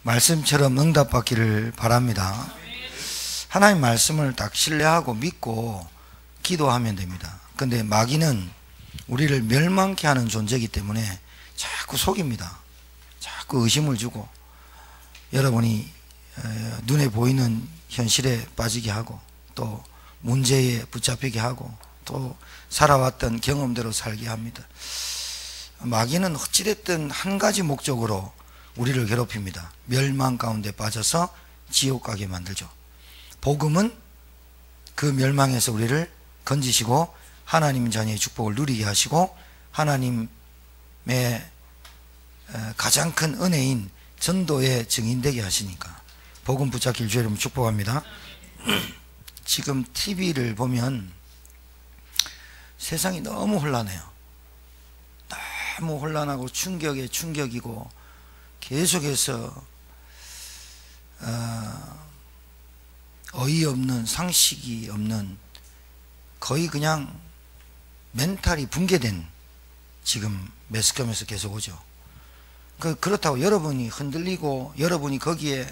말씀처럼 응답받기를 바랍니다. 하나님 말씀을 딱 신뢰하고 믿고 기도하면 됩니다. 근데 마귀는 우리를 멸망케 하는 존재이기 때문에 자꾸 속입니다. 자꾸 의심을 주고 여러분이 눈에 보이는 현실에 빠지게 하고 또 문제에 붙잡히게 하고 또 살아왔던 경험대로 살게 합니다. 마귀는 어찌됐든 한 가지 목적으로 우리를 괴롭힙니다. 멸망 가운데 빠져서 지옥 가게 만들죠. 복음은 그 멸망에서 우리를 건지시고 하나님 자녀의 축복을 누리게 하시고 하나님의 가장 큰 은혜인 전도의 증인되게 하시니까 복음 붙잡길 주의 이름으로 축복합니다. 지금 TV를 보면 세상이 너무 혼란해요. 너무 혼란하고 충격에 충격이고 계속해서 어이없는, 상식이 없는, 거의 그냥 멘탈이 붕괴된 지금 매스컴에서 계속 오죠. 그렇다고 여러분이 흔들리고 여러분이 거기에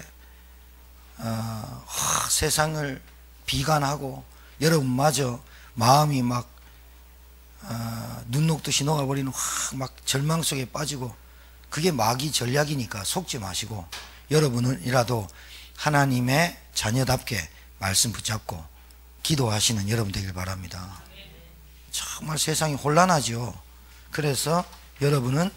세상을 비관하고 여러분마저 마음이 막 눈 녹듯이 녹아버리는 막 절망 속에 빠지고, 그게 마귀 전략이니까 속지 마시고 여러분이라도 하나님의 자녀답게 말씀 붙잡고 기도하시는 여러분 되길 바랍니다. 정말 세상이 혼란하죠. 그래서 여러분은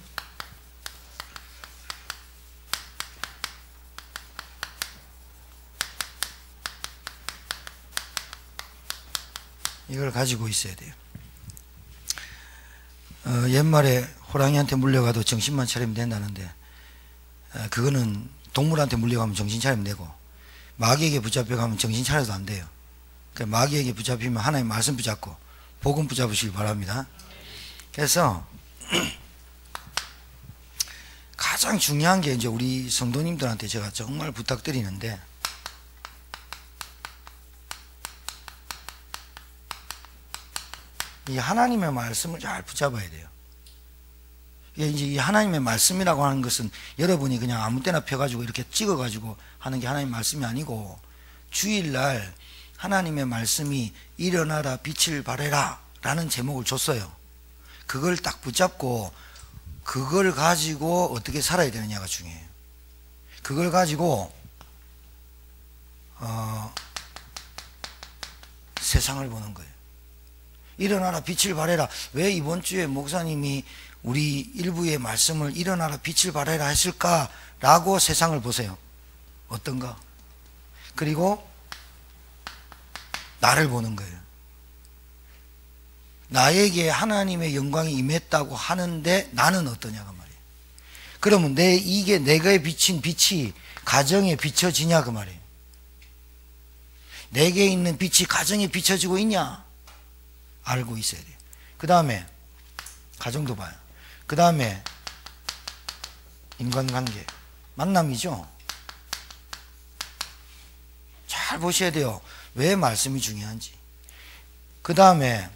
이걸 가지고 있어야 돼요. 옛말에 호랑이한테 물려가도 정신만 차리면 된다는데, 그거는 동물한테 물려가면 정신 차리면 되고 마귀에게 붙잡혀가면 정신 차려도 안 돼요. 그러니까 마귀에게 붙잡히면 하나님 말씀 붙잡고 복음 붙잡으시기 바랍니다. 그래서 가장 중요한 게 이제 우리 성도님들한테 제가 정말 부탁드리는데, 이 하나님의 말씀을 잘 붙잡아야 돼요. 이제 이 하나님의 말씀이라고 하는 것은 여러분이 그냥 아무 때나 펴가지고 이렇게 찍어가지고 하는 게 하나님의 말씀이 아니고, 주일날 하나님의 말씀이 일어나라 빛을 발해라 라는 제목을 줬어요. 그걸 딱 붙잡고 그걸 가지고 어떻게 살아야 되느냐가 중요해요. 그걸 가지고 세상을 보는 거예요. 일어나라 빛을 발해라. 왜 이번 주에 목사님이 우리 일부의 말씀을 일어나라 빛을 발해라 했을까라고 세상을 보세요. 어떤가? 그리고 나를 보는 거예요. 나에게 하나님의 영광이 임했다고 하는데 나는 어떠냐가 말이에요. 그러면 이게 내게 비친 빛이 가정에 비춰지냐 그 말이에요. 내게 있는 빛이 가정에 비춰지고 있냐 알고 있어야 돼요. 그 다음에 가정도 봐요. 그 다음에 인간관계, 만남이죠. 잘 보셔야 돼요. 왜 말씀이 중요한지. 그 다음에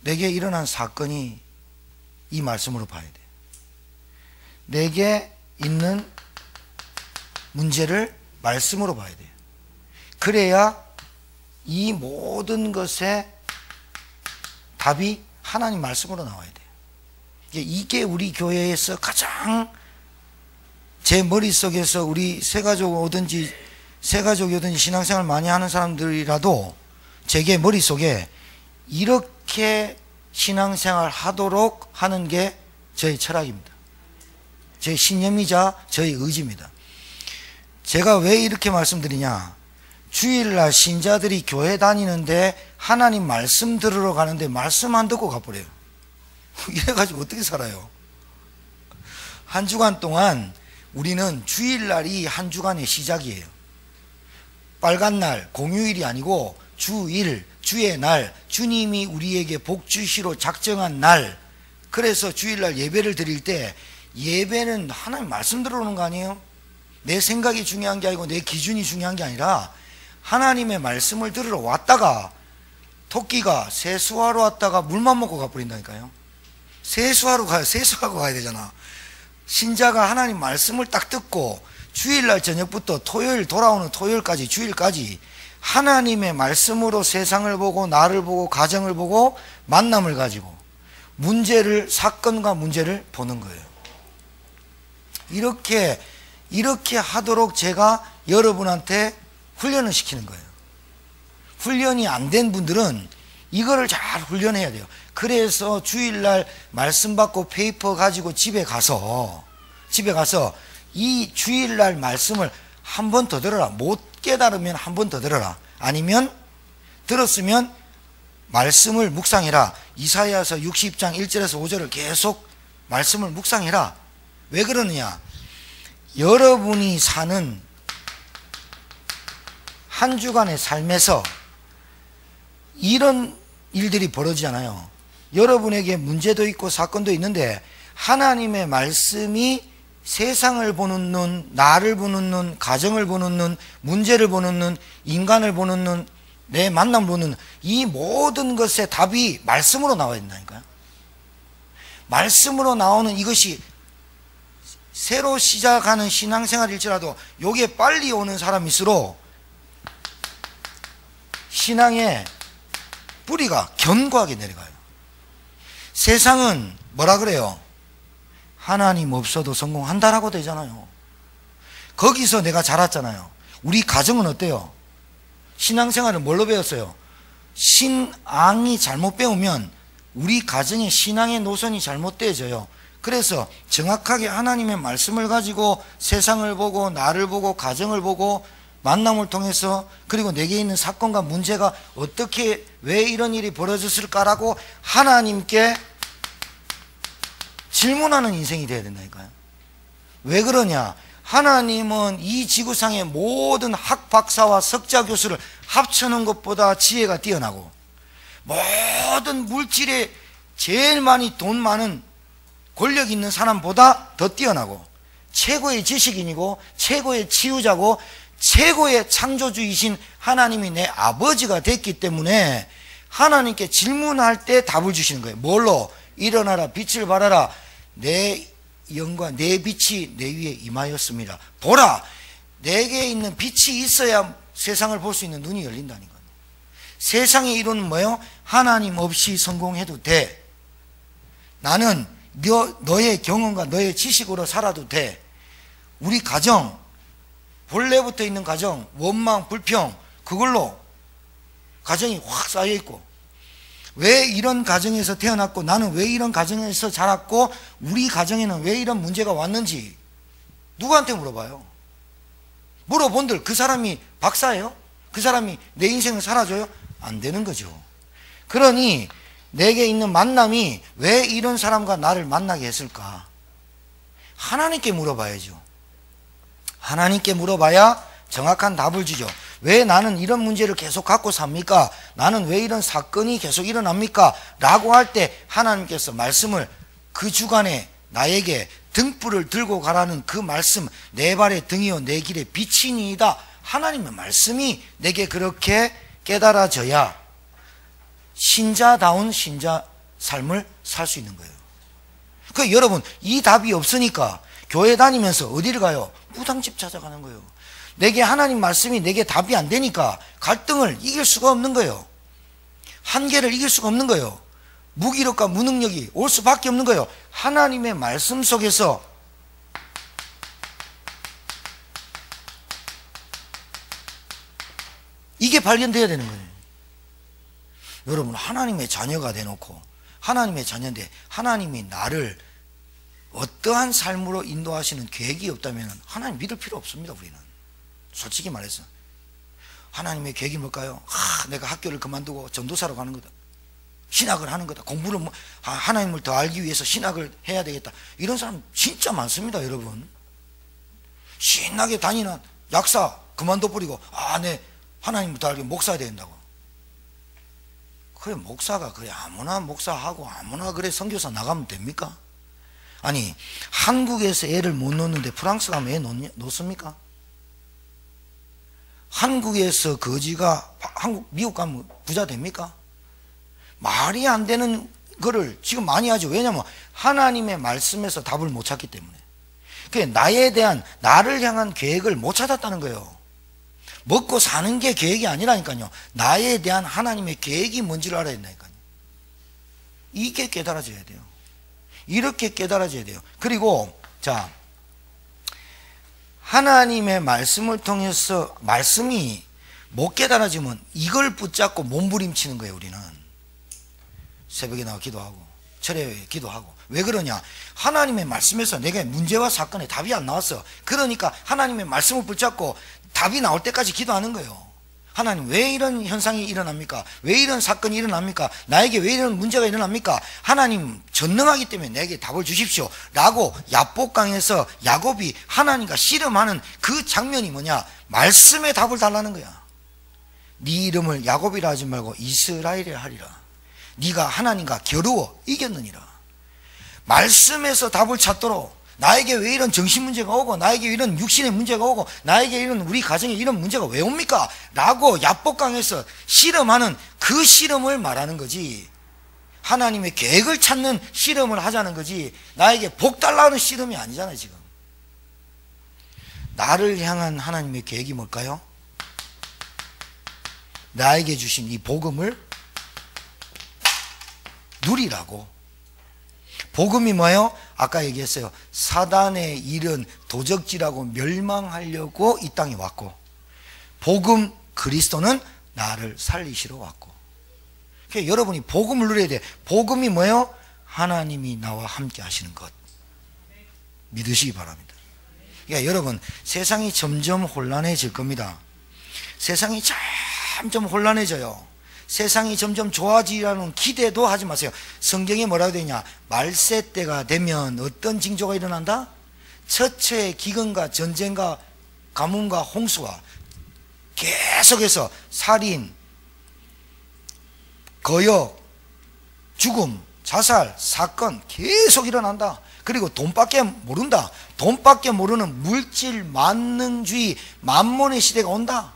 내게 일어난 사건이 이 말씀으로 봐야 돼요. 내게 있는 문제를 말씀으로 봐야 돼요. 그래야 이 모든 것의 답이 하나님 말씀으로 나와야 돼요. 이게 우리 교회에서 가장 제 머릿속에서 우리 새가족이든지 신앙생활 많이 하는 사람들이라도 제게 머릿속에 이렇게 신앙생활 하도록 하는 게 저의 철학입니다. 제 신념이자 저의 의지입니다. 제가 왜 이렇게 말씀드리냐, 주일날 신자들이 교회 다니는데 하나님 말씀 들으러 가는데 말씀 안 듣고 가버려요. 이래가지고 어떻게 살아요? 한 주간 동안 우리는 주일날이 한 주간의 시작이에요. 빨간 날, 공휴일이 아니고 주일, 주의 날, 주님이 우리에게 복 주시로 작정한 날. 그래서 주일날 예배를 드릴 때 예배는 하나님 말씀 들어오는 거 아니에요? 내 생각이 중요한 게 아니고 내 기준이 중요한 게 아니라 하나님의 말씀을 들으러 왔다가 토끼가 세수하러 왔다가 물만 먹고 가버린다니까요. 세수하러 가야 되잖아. 신자가 하나님 말씀을 딱 듣고 주일날 저녁부터 토요일 돌아오는 토요일까지 주일까지 하나님의 말씀으로 세상을 보고 나를 보고 가정을 보고 만남을 가지고 사건과 문제를 보는 거예요. 이렇게 하도록 제가 여러분한테 훈련을 시키는 거예요. 훈련이 안 된 분들은 이거를 잘 훈련해야 돼요. 그래서 주일날 말씀 받고 페이퍼 가지고 집에 가서 이 주일날 말씀을 한 번 더 들어라. 못 깨달으면 한 번 더 들어라. 아니면 들었으면 말씀을 묵상해라. 이사야서 60장 1절에서 5절을 계속 말씀을 묵상해라. 왜 그러느냐? 여러분이 사는 한 주간의 삶에서 이런 일들이 벌어지잖아요. 여러분에게 문제도 있고 사건도 있는데 하나님의 말씀이 세상을 보는 눈, 나를 보는 눈, 가정을 보는 눈, 문제를 보는 눈, 인간을 보는 눈, 내 만남을 보는 눈, 이 모든 것의 답이 말씀으로 나와야 된다니까요. 말씀으로 나오는 이것이 새로 시작하는 신앙생활일지라도 요게 빨리 오는 사람일수록 신앙의 뿌리가 견고하게 내려가요. 세상은 뭐라 그래요? 하나님 없어도 성공한다라고 되잖아요. 거기서 내가 자랐잖아요. 우리 가정은 어때요? 신앙생활을 뭘로 배웠어요? 신앙이 잘못 배우면 우리 가정의 신앙의 노선이 잘못되어져요. 그래서 정확하게 하나님의 말씀을 가지고 세상을 보고 나를 보고 가정을 보고 만남을 통해서 그리고 내게 있는 사건과 문제가 어떻게 왜 이런 일이 벌어졌을까라고 하나님께 질문하는 인생이 되어야 된다니까요. 왜 그러냐? 하나님은 이 지구상의 모든 학박사와 석자 교수를 합쳐놓은 것보다 지혜가 뛰어나고 모든 물질에 제일 많이 돈 많은 권력 있는 사람보다 더 뛰어나고 최고의 지식인이고 최고의 치유자고 최고의 창조주이신 하나님이 내 아버지가 됐기 때문에 하나님께 질문할 때 답을 주시는 거예요. 뭘로? 일어나라 빛을 발하라 내 영과 내 빛이 내 위에 임하였습니다. 보라 내게 있는 빛이 있어야 세상을 볼 수 있는 눈이 열린다는 거예요. 세상의 이론은 뭐예요? 하나님 없이 성공해도 돼. 나는 너의 경험과 너의 지식으로 살아도 돼. 우리 가정 본래부터 있는 가정 원망 불평 그걸로 가정이 확 쌓여있고 왜 이런 가정에서 태어났고 나는 왜 이런 가정에서 자랐고 우리 가정에는 왜 이런 문제가 왔는지 누구한테 물어봐요? 물어본들 그 사람이 박사예요? 그 사람이 내 인생을 살아줘요? 안 되는 거죠. 그러니 내게 있는 만남이 왜 이런 사람과 나를 만나게 했을까? 하나님께 물어봐야죠. 하나님께 물어봐야 정확한 답을 주죠. 왜 나는 이런 문제를 계속 갖고 삽니까? 나는 왜 이런 사건이 계속 일어납니까? 라고 할 때 하나님께서 말씀을 그 주간에 나에게 등불을 들고 가라는 그 말씀 내 발의 등이요 내 길의 빛이니이다. 하나님의 말씀이 내게 그렇게 깨달아져야 신자다운 신자 삶을 살 수 있는 거예요. 그 여러분 이 답이 없으니까 교회 다니면서 어디를 가요? 무당집 찾아가는 거예요. 내게 하나님 말씀이 내게 답이 안 되니까 갈등을 이길 수가 없는 거예요. 한계를 이길 수가 없는 거예요. 무기력과 무능력이 올 수밖에 없는 거예요. 하나님의 말씀 속에서 이게 발견돼야 되는 거예요. 여러분 하나님의 자녀가 돼놓고 하나님의 자녀인데 하나님이 나를 어떠한 삶으로 인도하시는 계획이 없다면 하나님 믿을 필요 없습니다. 우리는 솔직히 말해서 하나님의 계획이 뭘까요? 내가 학교를 그만두고 전도사로 가는 거다. 신학을 하는 거다. 공부를 하나님을 더 알기 위해서 신학을 해야 되겠다. 이런 사람 진짜 많습니다. 여러분 신나게 다니는 약사 그만둬버리고 내 하나님을 더 알기 목사 돼야 된다고. 그래 목사가 그래 아무나 목사하고 아무나 그래 선교사 나가면 됩니까? 아니 한국에서 애를 못 놓는데 프랑스 가면 애 놓습니까? 한국에서 거지가 미국 가면 부자 됩니까? 말이 안 되는 거를 지금 많이 하죠. 왜냐하면 하나님의 말씀에서 답을 못 찾기 때문에. 나에 대한, 나를 향한 계획을 못 찾았다는 거예요. 먹고 사는 게 계획이 아니라니까요. 나에 대한 하나님의 계획이 뭔지를 알아야 된다니까요. 이게 깨달아져야 돼요. 이렇게 깨달아져야 돼요. 그리고 자, 하나님의 말씀을 통해서 말씀이 못 깨달아지면 이걸 붙잡고 몸부림치는 거예요. 우리는 새벽에 나와 기도하고 철야에 기도하고. 왜 그러냐? 하나님의 말씀에서 내게 문제와 사건에 답이 안 나왔어. 그러니까 하나님의 말씀을 붙잡고 답이 나올 때까지 기도하는 거예요. 하나님, 왜 이런 현상이 일어납니까? 왜 이런 사건이 일어납니까? 나에게 왜 이런 문제가 일어납니까? 하나님 전능하기 때문에 내게 답을 주십시오 라고 야복강에서 야곱이 하나님과 씨름하는 그 장면이 뭐냐? 말씀에 답을 달라는 거야. 네 이름을 야곱이라 하지 말고 이스라엘이라 하리라. 네가 하나님과 겨루어 이겼느니라. 말씀에서 답을 찾도록, 나에게 왜 이런 정신 문제가 오고, 나에게 이런 육신의 문제가 오고, 나에게 이런 우리 가정에 이런 문제가 왜 옵니까? 라고 야복강에서 씨름하는 그 씨름을 말하는 거지. 하나님의 계획을 찾는 씨름을 하자는 거지. 나에게 복 달라는 씨름이 아니잖아요. 지금 나를 향한 하나님의 계획이 뭘까요? 나에게 주신 이 복음을 누리라고. 복음이 뭐예요? 아까 얘기했어요. 사단의 일은 도적질하고 멸망하려고 이 땅에 왔고, 복음 그리스도는 나를 살리시러 왔고. 그러니까 여러분이 복음을 누려야 돼. 복음이 뭐예요? 하나님이 나와 함께 하시는 것 믿으시기 바랍니다. 그러니까 여러분, 세상이 점점 혼란해질 겁니다. 세상이 점점 혼란해져요. 세상이 점점 좋아지라는 기대도 하지 마세요. 성경에 뭐라고 되냐? 말세 때가 되면 어떤 징조가 일어난다? 처처의 기근과 전쟁과 가뭄과 홍수와 계속해서 살인, 거역, 죽음, 자살, 사건 계속 일어난다. 그리고 돈밖에 모른다. 돈밖에 모르는 물질 만능주의 만몬의 시대가 온다.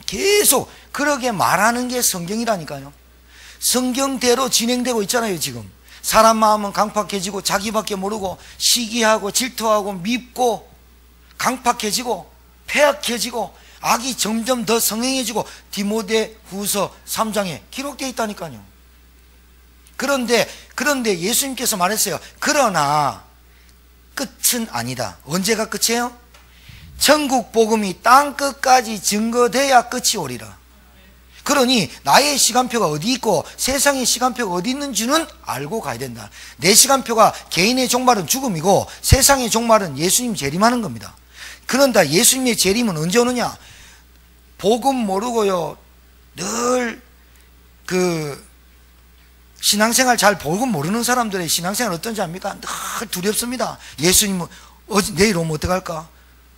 계속 그렇게 말하는 게 성경이라니까요. 성경대로 진행되고 있잖아요. 지금 사람 마음은 강팍해지고 자기밖에 모르고 시기하고 질투하고 밉고 강팍해지고 폐악해지고 악이 점점 더 성행해지고 디모데후서 3장에 기록되어 있다니까요. 그런데 예수님께서 말했어요. 그러나 끝은 아니다. 언제가 끝이에요? 천국 복음이 땅 끝까지 증거돼야 끝이 오리라. 그러니 나의 시간표가 어디 있고 세상의 시간표가 어디 있는지는 알고 가야 된다. 내 시간표가 개인의 종말은 죽음이고 세상의 종말은 예수님 재림하는 겁니다. 그런데 예수님의 재림은 언제 오느냐? 복음 모르고요, 늘 신앙생활 잘 복음 모르는 사람들의 신앙생활 어떤지 압니까? 늘 두렵습니다. 예수님은 내일 오면 어떡할까?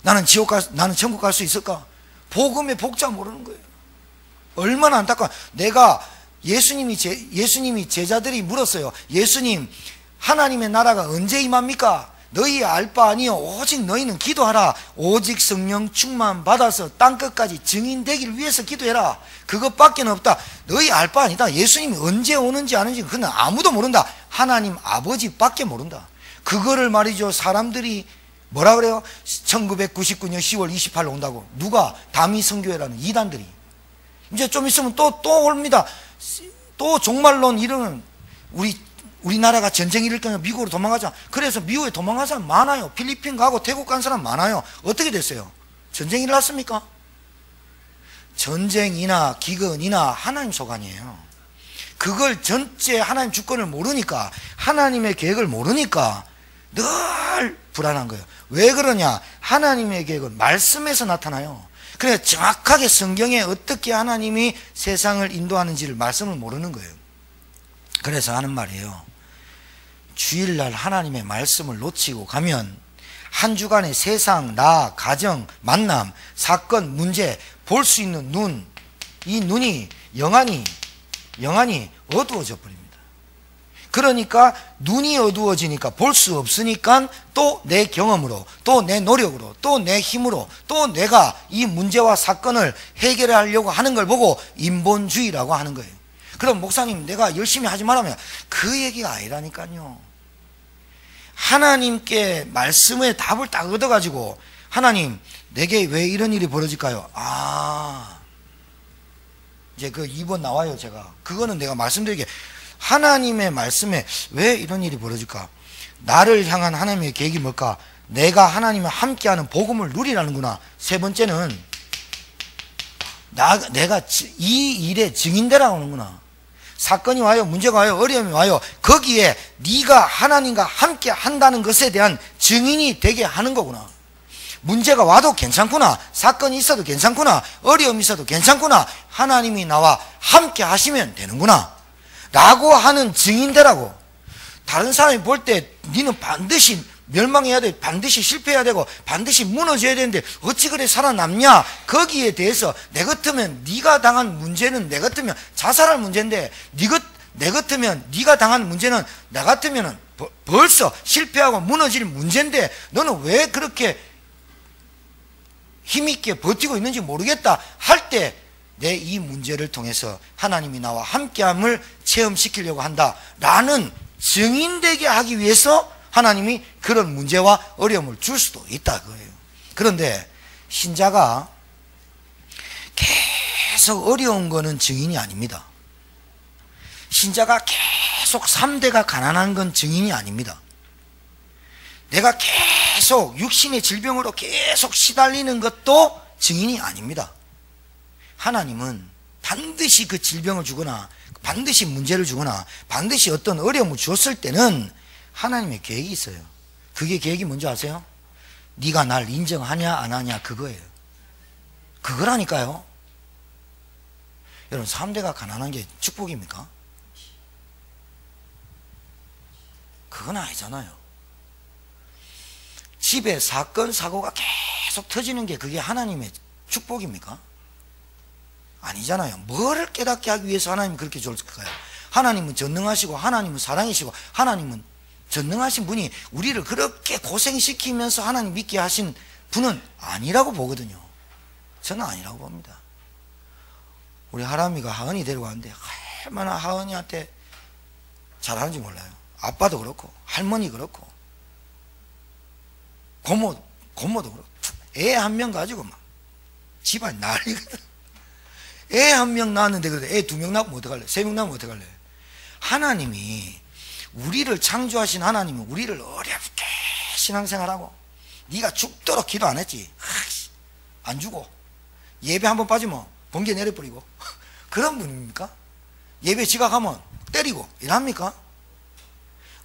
나는 천국 갈 수 있을까? 복음의 복자 모르는 거예요. 얼마나 안타까워. 예수님이 제자들이 물었어요. 예수님, 하나님의 나라가 언제 임합니까? 너희 알 바 아니요, 오직 너희는 기도하라. 오직 성령 충만 받아서 땅끝까지 증인되기를 위해서 기도해라. 그것밖에 없다. 너희 알 바 아니다. 예수님이 언제 오는지 아는지 그는 아무도 모른다. 하나님 아버지밖에 모른다. 그거를 말이죠, 사람들이 뭐라 그래요? 1999년 10월 28일 온다고. 누가? 다미 선교회라는 이단들이. 이제 좀 있으면 또 옵니다. 또 종말론 이러는, 우리나라가 전쟁이 일을 경우 미국으로 도망가자. 그래서 미국에 도망간 사람 많아요. 필리핀 가고 태국 간 사람 많아요. 어떻게 됐어요? 전쟁이 일어났습니까? 전쟁이나 기근이나 하나님 소관이에요. 그걸 전체 하나님 주권을 모르니까, 하나님의 계획을 모르니까 늘 불안한 거예요. 왜 그러냐? 하나님의 계획은 말씀에서 나타나요. 그래서 정확하게 성경에 어떻게 하나님이 세상을 인도하는지를 말씀을 모르는 거예요. 그래서 하는 말이에요. 주일날 하나님의 말씀을 놓치고 가면 한 주간의 세상, 나, 가정, 만남, 사건, 문제 볼 수 있는 눈, 이 눈이 영안이 어두워져 버립니다. 그러니까 눈이 어두워지니까 볼 수 없으니까 또 내 경험으로, 또 내 노력으로, 또 내 힘으로, 또 내가 이 문제와 사건을 해결하려고 하는 걸 보고 인본주의라고 하는 거예요. 그럼 목사님, 내가 열심히 하지 말라면 그 얘기가 아니라니까요. 하나님께 말씀의 답을 딱 얻어가지고 하나님 내게 왜 이런 일이 벌어질까요? 이제 그 2번 나와요. 제가 그거는 내가 말씀드리게 하나님의 말씀에 왜 이런 일이 벌어질까? 나를 향한 하나님의 계획이 뭘까? 내가 하나님과 함께하는 복음을 누리라는구나. 세 번째는 내가 이 일의 증인되라고 하는구나. 사건이 와요, 문제가 와요, 어려움이 와요. 거기에 네가 하나님과 함께 한다는 것에 대한 증인이 되게 하는 거구나. 문제가 와도 괜찮구나, 사건이 있어도 괜찮구나, 어려움이 있어도 괜찮구나, 하나님이 나와 함께 하시면 되는구나 라고 하는 증인되라고. 다른 사람이 볼 때 니는 반드시 멸망해야 돼, 반드시 실패해야 되고 반드시 무너져야 되는데 어찌 그래 살아남냐? 거기에 대해서 내 같으면 네가 당한 문제는 내 같으면 자살할 문제인데 내 같으면 네가 당한 문제는 나 같으면 벌써 실패하고 무너질 문제인데 너는 왜 그렇게 힘있게 버티고 있는지 모르겠다 할 때 내 이 문제를 통해서 하나님이 나와 함께함을 체험시키려고 한다라는 증인되게 하기 위해서 하나님이 그런 문제와 어려움을 줄 수도 있다 그거예요. 그런데 신자가 계속 어려운 거는 증인이 아닙니다. 신자가 계속 3대가 가난한 건 증인이 아닙니다. 내가 계속 육신의 질병으로 계속 시달리는 것도 증인이 아닙니다. 하나님은 반드시 그 질병을 주거나 반드시 문제를 주거나 반드시 어떤 어려움을 주었을 때는 하나님의 계획이 있어요. 그게 계획이 뭔지 아세요? 네가 날 인정하냐 안 하냐 그거예요. 그거라니까요. 여러분 3대가 가난한 게 축복입니까? 그건 아니잖아요. 집에 사건 사고가 계속 터지는 게 그게 하나님의 축복입니까? 아니잖아요. 뭐를 깨닫게 하기 위해서 하나님이 그렇게 줬을까요? 하나님은 전능하시고 하나님은 사랑이시고 하나님은 전능하신 분이 우리를 그렇게 고생시키면서 하나님 믿게 하신 분은 아니라고 보거든요. 저는 아니라고 봅니다. 우리 하람이가 하은이 데려가는데 얼마나 하은이한테 잘하는지 몰라요. 아빠도 그렇고 할머니 그렇고 고모도 그렇고 애 한 명 가지고 막 집안 난리거든. 애 한 명 낳았는데 그래도 애 2명 낳으면 어떡할래? 3명 낳으면 어떡할래? 하나님이 우리를 창조하신 하나님은 우리를 어렵게 신앙생활하고 네가 죽도록 기도 안 했지. 안 주고 예배 한번 빠지면 번개 내려버리고 그런 분입니까? 예배 지각하면 때리고 이랍니까?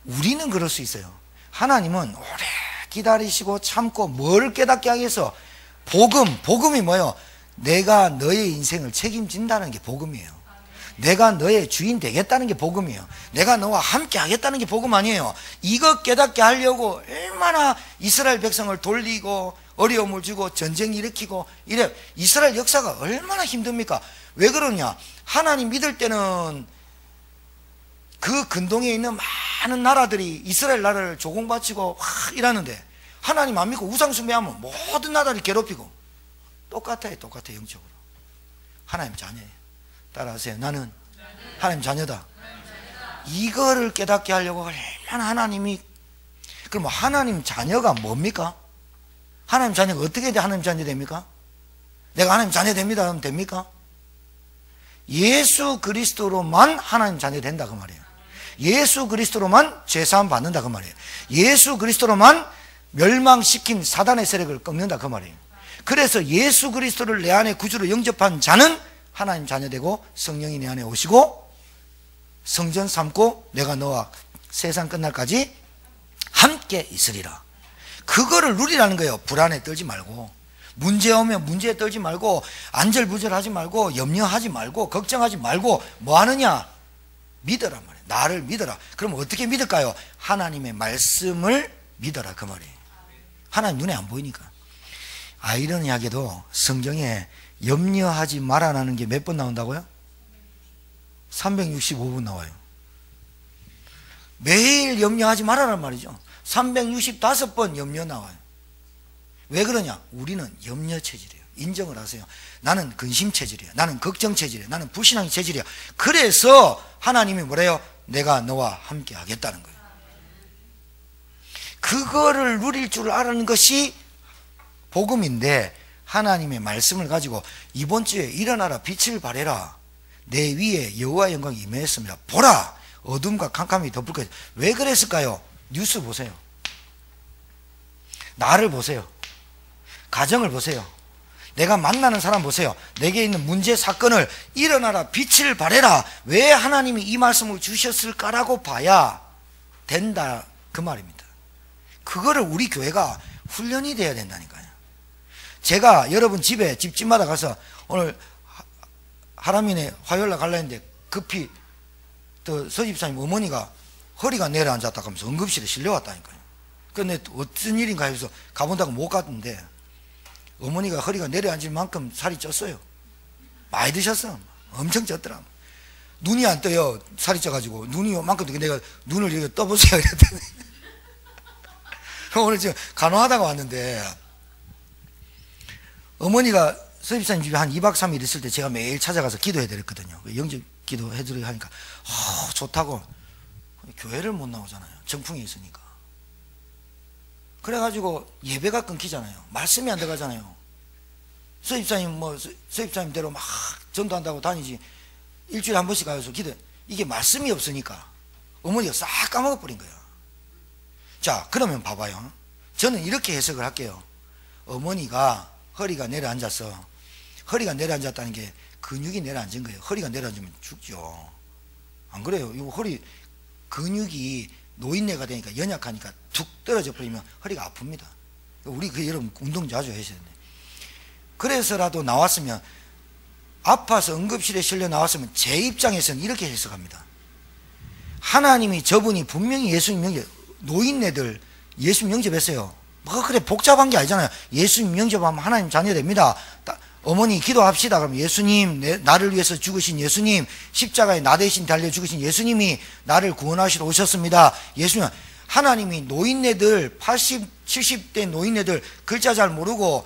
우리는 그럴 수 있어요. 하나님은 오래 기다리시고 참고 뭘 깨닫게 하기 위해서 복음이 뭐예요? 내가 너의 인생을 책임진다는 게 복음이에요. 내가 너의 주인 되겠다는 게 복음이에요. 내가 너와 함께 하겠다는 게 복음 아니에요. 이거 깨닫게 하려고 얼마나 이스라엘 백성을 돌리고 어려움을 주고 전쟁 일으키고 이래. 이스라엘 역사가 얼마나 힘듭니까? 왜 그러냐? 하나님 믿을 때는 그 근동에 있는 많은 나라들이 이스라엘 나라를 조공바치고 이러는데 하나님 안 믿고 우상숭배하면 모든 나라를 괴롭히고 똑같아요. 영적으로 하나님 자녀예요. 따라하세요. 나는 하나님 자녀다. 이거를 깨닫게 하려고 얼마나 하나님이. 그럼 하나님 자녀가 뭡니까? 하나님 자녀가 어떻게 하나님 자녀 됩니까? 내가 하나님 자녀 됩니다 하면 됩니까? 예수 그리스도로만 하나님 자녀 된다 그 말이에요. 예수 그리스도로만 죄사함 받는다 그 말이에요. 예수 그리스도로만 멸망시킨 사단의 세력을 꺾는다 그 말이에요. 그래서 예수 그리스도를 내 안에 구주로 영접한 자는 하나님 자녀 되고 성령이 내 안에 오시고 성전 삼고 내가 너와 세상 끝날까지 함께 있으리라. 그거를 누리라는 거예요. 불안에 떨지 말고 문제 오면 문제에 떨지 말고 안절부절하지 말고 염려하지 말고 걱정하지 말고 뭐 하느냐? 믿어라 말이에요. 나를 믿어라. 그럼 어떻게 믿을까요? 하나님의 말씀을 믿어라 그 말이에요. 하나님 눈에 안 보이니까. 아이러니하게도 성경에 염려하지 말아라는 게 몇 번 나온다고요? 365번 나와요. 매일 염려하지 말아란 말이죠. 365번 염려 나와요. 왜 그러냐? 우리는 염려 체질이에요. 인정을 하세요. 나는 근심 체질이에요. 나는 걱정 체질이에요. 나는 불신앙 체질이에요. 그래서 하나님이 뭐래요? 내가 너와 함께 하겠다는 거예요. 그거를 누릴 줄 아는 것이 복음인데, 하나님의 말씀을 가지고 이번 주에 일어나라 빛을 발해라 내 위에 여호와의 영광이 임하였습니다. 보라 어둠과 캄캄이 덮을 것이다. 왜 그랬을까요? 뉴스 보세요. 나를 보세요. 가정을 보세요. 내가 만나는 사람 보세요. 내게 있는 문제 사건을 일어나라 빛을 발해라 왜 하나님이 이 말씀을 주셨을까라고 봐야 된다 그 말입니다. 그거를 우리 교회가 훈련이 돼야 된다니까요. 제가 여러분 집집마다 가서 오늘 하람이네 화요일날 가려 했는데 급히 또 서집사님 어머니가 허리가 내려앉았다 하면서 응급실에 실려왔다니까요. 근데 어떤 일인가 해서 가본다고 못 갔는데 어머니가 허리가 내려앉을 만큼 살이 쪘어요. 많이 드셨어. 엄청 쪘더라. 눈이 안 떠요. 살이 쪄가지고 눈이 요만큼 내가 눈을 이렇게 떠보세요 이랬더니 오늘 지금 간호하다가 왔는데 어머니가 서집사님 집에 한 2박 3일 있을 때 제가 매일 찾아가서 기도해 드렸거든요. 영접 기도해 드리고 하니까 좋다고. 교회를 못 나오잖아요. 정풍이 있으니까. 그래가지고 예배가 끊기잖아요. 말씀이 안 들어가잖아요. 서집사님대로 막 전도한다고 다니지 일주일에 한 번씩 가서 기도. 이게 말씀이 없으니까 어머니가 싹 까먹어버린 거예요. 자, 그러면 봐봐요. 저는 이렇게 해석을 할게요. 어머니가 허리가 내려앉아서, 허리가 내려앉았다는 게 근육이 내려앉은 거예요. 허리가 내려앉으면 죽죠. 안 그래요? 이거 허리 근육이 노인네가 되니까 연약하니까 툭 떨어져 버리면 허리가 아픕니다. 우리 여러분 운동 자주 하셔야 돼요. 그래서라도 나왔으면, 아파서 응급실에 실려 나왔으면 제 입장에서는 이렇게 해석합니다. 하나님이 저분이 분명히 예수님 영접, 노인네들 예수님 영접했어요. 뭐 그래 복잡한 게 아니잖아요. 예수님 영접하면 하나님 자녀 됩니다. 어머니 기도합시다. 그럼 예수님, 나를 위해서 죽으신 예수님, 십자가에 나 대신 달려 죽으신 예수님이 나를 구원하시러 오셨습니다. 예수님, 하나님이 노인네들 80, 70대 노인네들 글자 잘 모르고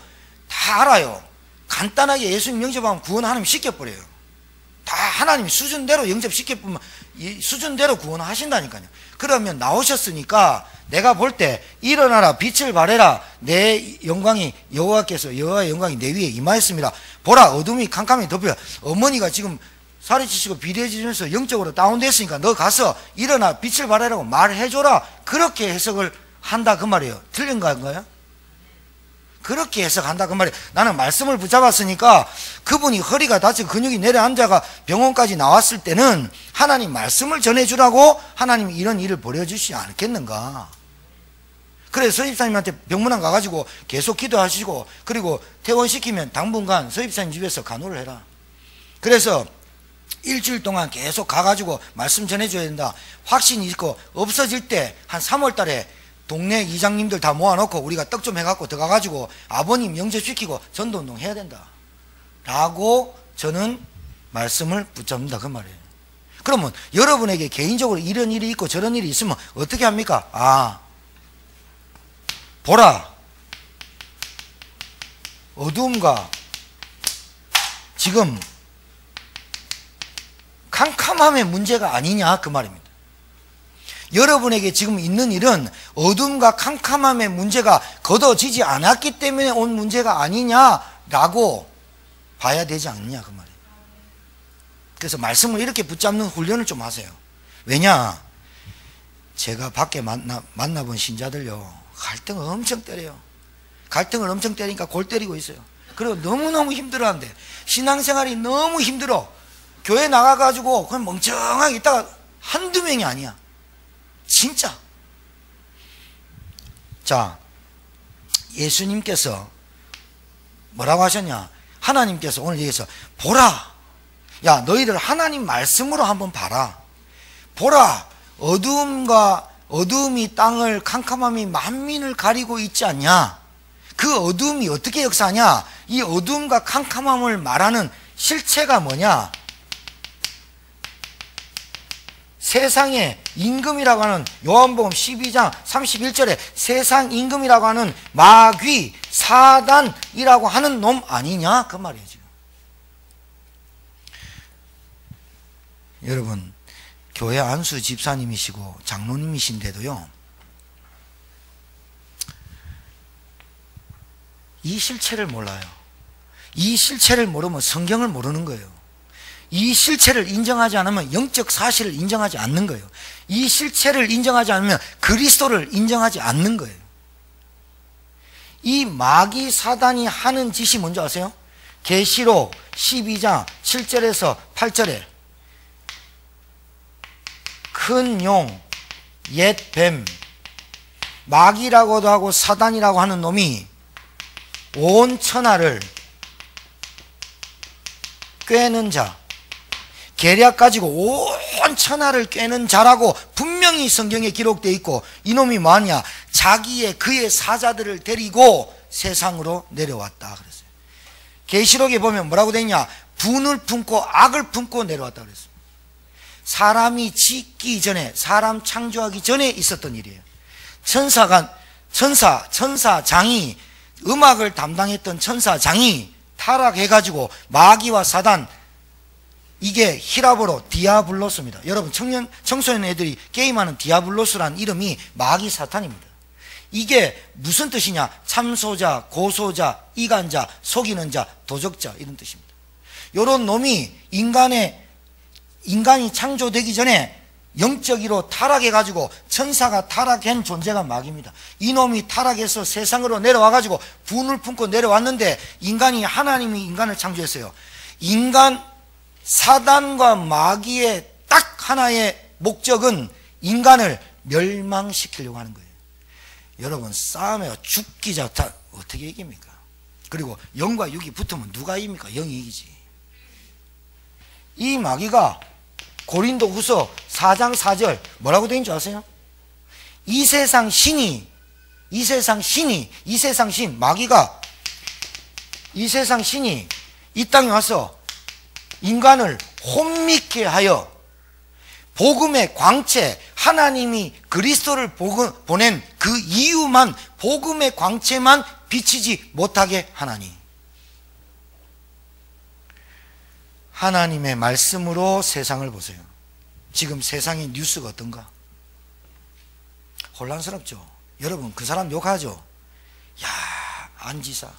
다 알아요. 간단하게 예수님 영접하면 구원 하나님 시켜버려요. 다 하나님 수준대로 영접시켜보면 수준대로 구원하신다니까요. 그러면 나오셨으니까 내가 볼 때 일어나라 빛을 발해라 내 영광이 여호와의 영광이 내 위에 임하였습니다. 보라 어둠이 캄캄히 덮여. 어머니가 지금 살이 찌시고 비대해지면서 영적으로 다운됐으니까 너 가서 일어나 빛을 발해라고 말해줘라. 그렇게 해석을 한다 그 말이에요. 틀린 건가요? 그렇게 해석한다 그 말이에요. 나는 말씀을 붙잡았으니까 그분이 허리가 다치고 근육이 내려앉아가 병원까지 나왔을 때는 하나님 말씀을 전해주라고 하나님이 이런 일을 벌여주시지 않겠는가. 그래서 서집사님한테 병문안 가가지고 계속 기도하시고, 그리고 퇴원시키면 당분간 서집사님 집에서 간호를 해라. 그래서 일주일 동안 계속 가가지고 말씀 전해줘야 된다. 확신이 있고 없어질 때 한 3월 달에 동네 이장님들 다 모아놓고 우리가 떡 좀 해갖고 들어가가지고 아버님 영접시키고 전도운동 해야 된다 라고 저는 말씀을 붙잡는다 그 말이에요. 그러면 여러분에게 개인적으로 이런 일이 있고 저런 일이 있으면 어떻게 합니까? 보라 어두움과 지금 캄캄함의 문제가 아니냐 그 말입니다. 여러분에게 지금 있는 일은 어둠과 캄캄함의 문제가 걷어지지 않았기 때문에 온 문제가 아니냐라고 봐야 되지 않느냐 그 말이에요. 그래서 말씀을 이렇게 붙잡는 훈련을 좀 하세요. 왜냐? 제가 밖에 만나본 신자들요 갈등을 엄청 때려요. 갈등을 엄청 때리니까 골 때리고 있어요. 그리고 너무너무 힘들어하는데 신앙생활이 너무 힘들어. 교회 나가가지고 그냥 멍청하게 있다가 한두 명이 아니야. 진짜. 자, 예수님께서 뭐라고 하셨냐? 하나님께서 오늘 여기서 보라. 야, 너희들 하나님 말씀으로 한번 봐라. 보라. 어두움이 땅을 캄캄함이 만민을 가리고 있지 않냐? 그 어두움이 어떻게 역사하냐? 이 어두움과 캄캄함을 말하는 실체가 뭐냐? 세상의 임금이라고 하는 요한복음 12장 31절에 세상 임금이라고 하는 마귀 사단이라고 하는 놈 아니냐 그 말이에요. 지금 여러분 교회 안수 집사님이시고 장로님이신데도요 이 실체를 몰라요. 이 실체를 모르면 성경을 모르는 거예요. 이 실체를 인정하지 않으면 영적 사실을 인정하지 않는 거예요. 이 실체를 인정하지 않으면 그리스도를 인정하지 않는 거예요. 이 마귀 사단이 하는 짓이 뭔지 아세요? 계시록 12장 7절에서 8절에 큰 용, 옛 뱀, 마귀라고도 하고 사단이라고 하는 놈이 온 천하를 꿰는 자, 계략 가지고 온 천하를 꿰는 자라고 분명히 성경에 기록되어 있고, 이놈이 뭐하냐? 자기의 그의 사자들을 데리고 세상으로 내려왔다 그랬어요. 계시록에 보면 뭐라고 되어 있냐? 분을 품고 악을 품고 내려왔다 그랬어요. 사람이 짓기 전에, 사람 창조하기 전에 있었던 일이에요. 천사장이, 음악을 담당했던 천사장이 타락해가지고 마귀와 사단, 이게 히라보로 디아블로스입니다. 여러분 청소년 애들이 게임하는 디아블로스라는 이름이 마귀 사탄입니다. 이게 무슨 뜻이냐? 참소자, 고소자, 이간자, 속이는 자, 도적자, 이런 뜻입니다. 요런 놈이 인간이 창조되기 전에 영적으로 타락해가지고 천사가 타락한 존재가 마귀입니다. 이놈이 타락해서 세상으로 내려와가지고 분을 품고 내려왔는데, 하나님이 인간을 창조했어요. 사단과 마귀의 딱 하나의 목적은 인간을 멸망시키려고 하는 거예요. 여러분, 싸움에 죽기 자타 어떻게 이깁니까? 그리고 영과 육이 붙으면 누가 이깁니까? 영이 이기지. 이 마귀가 고린도후서 4장 4절 뭐라고 되어 있는 줄 아세요? 이 세상 신, 마귀가 이 세상 신이 이 땅에 와서 인간을 혼미케 하여 복음의 광채, 하나님이 그리스도를 보낸 그 이유만, 복음의 광채만 비치지 못하게 하나니, 하나님의 말씀으로 세상을 보세요. 지금 세상의 뉴스가 어떤가? 혼란스럽죠. 여러분, 그 사람 욕하죠. 야, 안지사,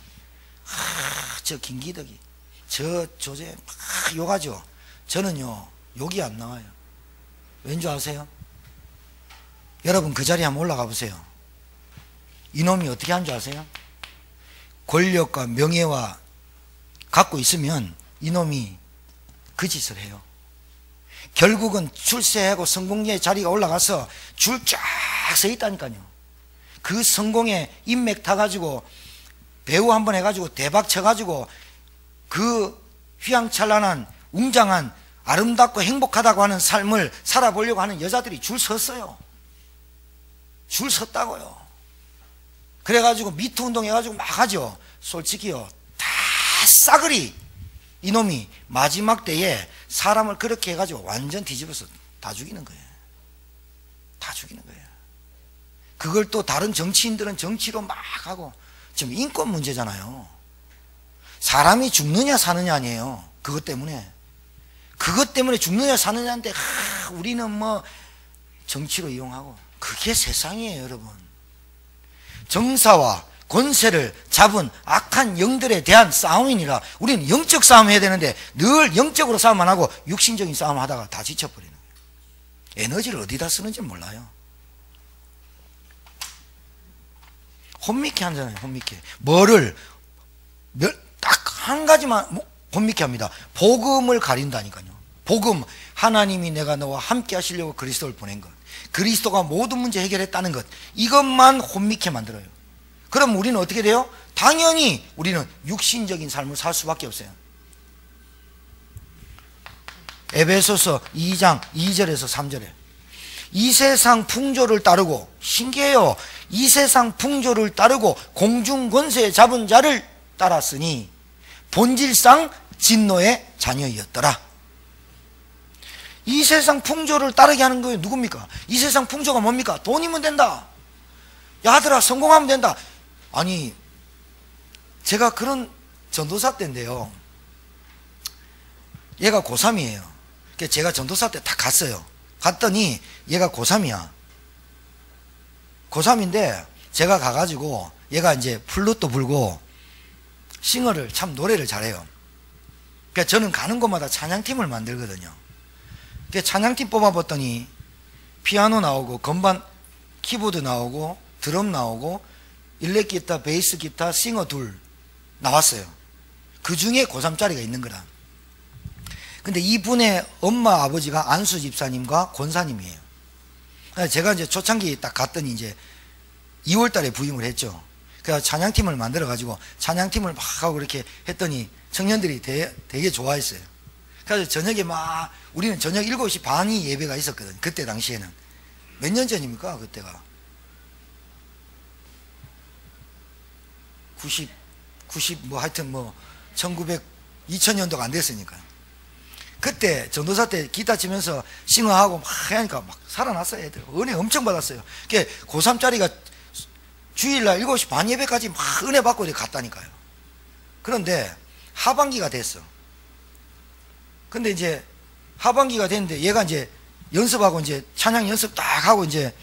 저 김기덕이, 저 조제 막 욕하죠. 저는요, 욕이 안 나와요. 왠지 아세요? 여러분, 그 자리에 한번 올라가 보세요. 이놈이 어떻게 하는 줄 아세요? 권력과 명예와 갖고 있으면 이놈이 그 짓을 해요. 결국은 출세하고 성공의 자리가 올라가서 줄 쫙 서 있다니까요. 그 성공에 인맥 타가지고 배우 한번 해가지고 대박 쳐가지고 그 휘황찬란한 웅장한 아름답고 행복하다고 하는 삶을 살아보려고 하는 여자들이 줄 섰어요. 줄 섰다고요. 그래가지고 미투 운동 해가지고 막 하죠. 솔직히요, 다 싸그리 이놈이 마지막 때에 사람을 그렇게 해가지고 완전 뒤집어서 다 죽이는 거예요. 다 죽이는 거예요. 그걸 또 다른 정치인들은 정치로 막 하고, 지금 인권 문제잖아요. 사람이 죽느냐 사느냐 아니에요. 그것 때문에 죽느냐 사느냐인데 우리는 뭐 정치로 이용하고, 그게 세상이에요. 여러분, 정사와 권세를 잡은 악한 영들에 대한 싸움이니라. 우리는 영적 싸움 해야 되는데 늘 영적으로 싸움 안 하고 육신적인 싸움 하다가 다 지쳐버리는 거예요. 에너지를 어디다 쓰는지 몰라요. 혼미케 하잖아요. 혼미케. 딱 한 가지만 혼미케 합니다. 복음을 가린다니까요. 복음, 하나님이 내가 너와 함께 하시려고 그리스도를 보낸 것, 그리스도가 모든 문제 해결했다는 것, 이것만 혼미케 만들어요. 그럼 우리는 어떻게 돼요? 당연히 우리는 육신적인 삶을 살 수밖에 없어요. 에베소서 2장 2절에서 3절에 이 세상 풍조를 따르고, 신기해요, 이 세상 풍조를 따르고 공중 권세 잡은 자를 따랐으니 본질상 진노의 자녀이었더라. 이 세상 풍조를 따르게 하는 거예요. 누굽니까? 이 세상 풍조가 뭡니까? 돈이면 된다. 야, 아들아, 성공하면 된다. 아니, 제가 그런 전도사 때인데요, 얘가 고3이에요. 제가 전도사 때 다 갔어요. 갔더니 얘가 고3이야. 고3인데 제가 가가지고 얘가 이제 플룻도 불고 싱어를 참 노래를 잘해요. 그러니까 저는 가는 곳마다 찬양팀을 만들거든요. 그러니까 찬양팀 뽑아봤더니 피아노 나오고 건반 키보드 나오고 드럼 나오고 일렉 기타 베이스 기타 싱어 둘 나왔어요. 그 중에 고3짜리가 있는 거라. 근데 이분의 엄마 아버지가 안수 집사님과 권사님이에요. 제가 이제 초창기 딱 갔더니 이제 2월 달에 부임을 했죠. 그래서 찬양팀을 만들어 가지고 찬양팀을 막 하고 이렇게 했더니 청년들이 되게 좋아했어요. 그래서 저녁에 막 우리는 저녁 7시 반이 예배가 있었거든. 그때 당시에는. 몇 년 전입니까? 그때가 90 뭐 하여튼 뭐 2000년도가 안 됐으니까. 그때 전도사 때 기타 치면서 싱어하고 막 하니까 막 살아났어요. 애들 은혜 엄청 받았어요. 고3짜리가 주일날 7시 반 예배까지 막 은혜 받고 이렇게 갔다니까요. 그런데 하반기가 됐어. 근데 이제 하반기가 됐는데 얘가 이제 연습하고 이제 찬양 연습 딱 하고 이제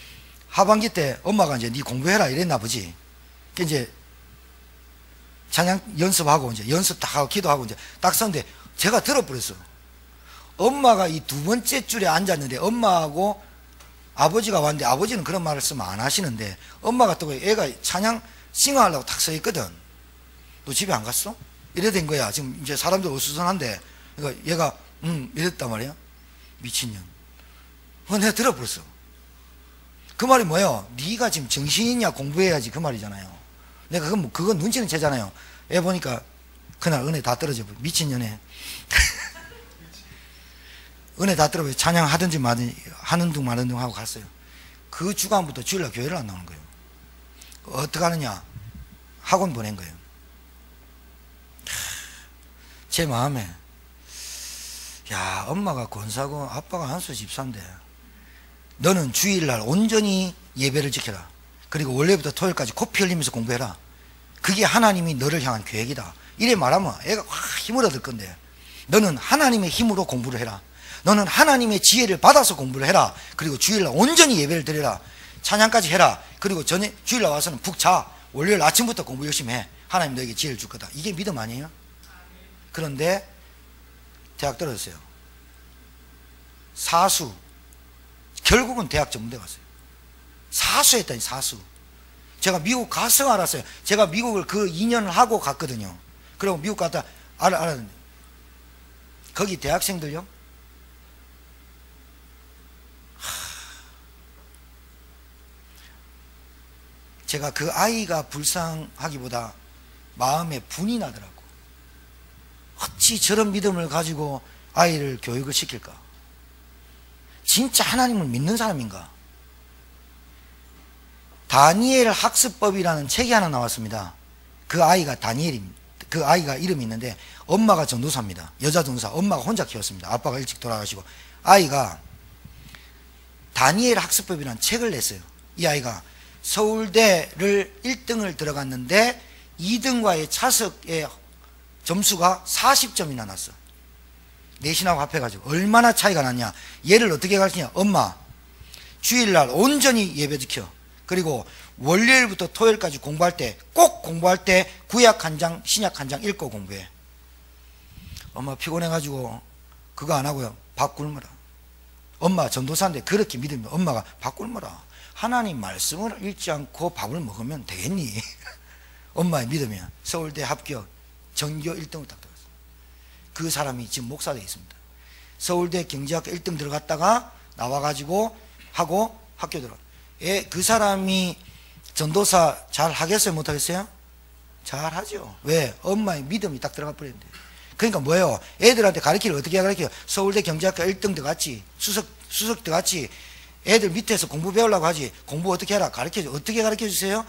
하반기 때 엄마가 이제 네 공부해라 이랬나 보지. 이제 찬양 연습하고 이제 연습 딱 하고 기도하고 이제 딱 섰는데 제가 들어버렸어. 엄마가 이 두 번째 줄에 앉았는데 엄마하고 아버지가 왔는데 아버지는 그런 말씀 안 하시는데 엄마가 또 애가 찬양 싱어하려고 딱 서 있거든. 너 집에 안 갔어? 이래 된 거야. 지금 이제 사람들 어수선한데 그러니까 얘가 이랬단 말이야. 미친년. 내가 들어버렸어. 그 말이 뭐예요? 네가 지금 정신이 있냐 공부해야지 그 말이잖아요. 내가 그건 눈치는 채잖아요. 애 보니까 그날 은혜 다 떨어져 버려. 미친년에. 은혜 다 떨어져 찬양 하든지 말든지 하는 둥 마는 둥 하고 갔어요. 그 주간부터 주일날 교회를 안 나오는 거예요. 어떻게 하느냐? 학원 보낸 거예요. 제 마음에 야 엄마가 권사고 아빠가 안수 집사인데 너는 주일날 온전히 예배를 지켜라. 그리고 원래부터 토요일까지 코피 흘리면서 공부해라. 그게 하나님이 너를 향한 계획이다. 이래 말하면 애가 확 힘을 얻을 건데 너는 하나님의 힘으로 공부를 해라. 너는 하나님의 지혜를 받아서 공부를 해라. 그리고 주일날 온전히 예배를 드려라. 찬양까지 해라. 그리고 주일날 와서는 푹 자. 월요일 아침부터 공부 열심히 해. 하나님 너에게 지혜를 줄 거다. 이게 믿음 아니에요? 그런데 대학 떨어졌어요. 사수. 결국은 대학 전문대 갔어요. 사수했다니 사수. 제가 미국 가서 알았어요. 제가 미국을 그 2년을 하고 갔거든요. 그리고 미국 갔다 알았는데 거기 대학생들요 제가 그 아이가 불쌍하기보다 마음에 분이 나더라고. 어찌 저런 믿음을 가지고 아이를 교육을 시킬까? 진짜 하나님을 믿는 사람인가? 다니엘 학습법이라는 책이 하나 나왔습니다. 그 아이가 다니엘입니다. 그 아이가 이름이 있는데 엄마가 전도사입니다. 여자 전도사. 엄마가 혼자 키웠습니다. 아빠가 일찍 돌아가시고. 아이가 다니엘 학습법이라는 책을 냈어요. 이 아이가 서울대를 1등을 들어갔는데 2등과의 차석의 점수가 40점이나 났어. 내신하고 합해가지고 얼마나 차이가 났냐. 얘를 어떻게 가르치냐. 엄마 주일날 온전히 예배 지켜. 그리고 월요일부터 토요일까지 공부할 때 꼭 공부할 때 구약 한 장 신약 한 장 읽고 공부해. 엄마 피곤해가지고 그거 안 하고요 밥 굶어라. 엄마 전도사인데 그렇게 믿으면 엄마가 밥 굶어라. 하나님 말씀을 읽지 않고 밥을 먹으면 되겠니? 엄마의 믿으면 서울대 합격 전교 1등을 딱 들었어요. 그 사람이 지금 목사 되어 있습니다. 서울대 경제학교 1등 들어갔다가 나와가지고 하고 학교 들어. 그 사람이 전도사 잘 하겠어요? 못 하겠어요? 잘 하죠. 왜? 엄마의 믿음이 딱 들어가 버렸는데. 그러니까 뭐예요? 애들한테 가르치를 어떻게 가르쳐요? 서울대 경제학교 1등 들어갔지. 수석 들어갔지. 애들 밑에서 공부 배우려고 하지. 공부 어떻게 해라? 가르쳐줘. 어떻게 가르쳐 주세요?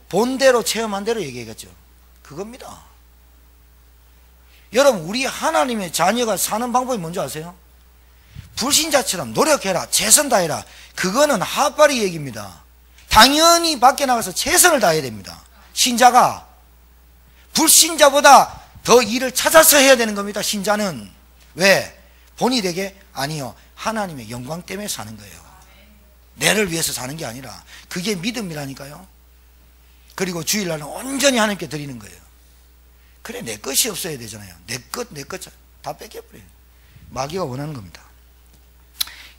본대로 체험한 대로 얘기하겠죠. 그겁니다. 여러분, 우리 하나님의 자녀가 사는 방법이 뭔지 아세요? 불신자처럼 노력해라. 최선 다해라. 그거는 핫바리 얘기입니다. 당연히 밖에 나가서 최선을 다해야 됩니다. 신자가 불신자보다 더 일을 찾아서 해야 되는 겁니다. 신자는. 왜? 본이 되게? 아니요. 하나님의 영광 때문에 사는 거예요. 내를 위해서 사는 게 아니라. 그게 믿음이라니까요. 그리고 주일날은 온전히 하나님께 드리는 거예요. 그래, 내 것이 없어야 되잖아요. 내 것 다 뺏겨버려요. 마귀가 원하는 겁니다.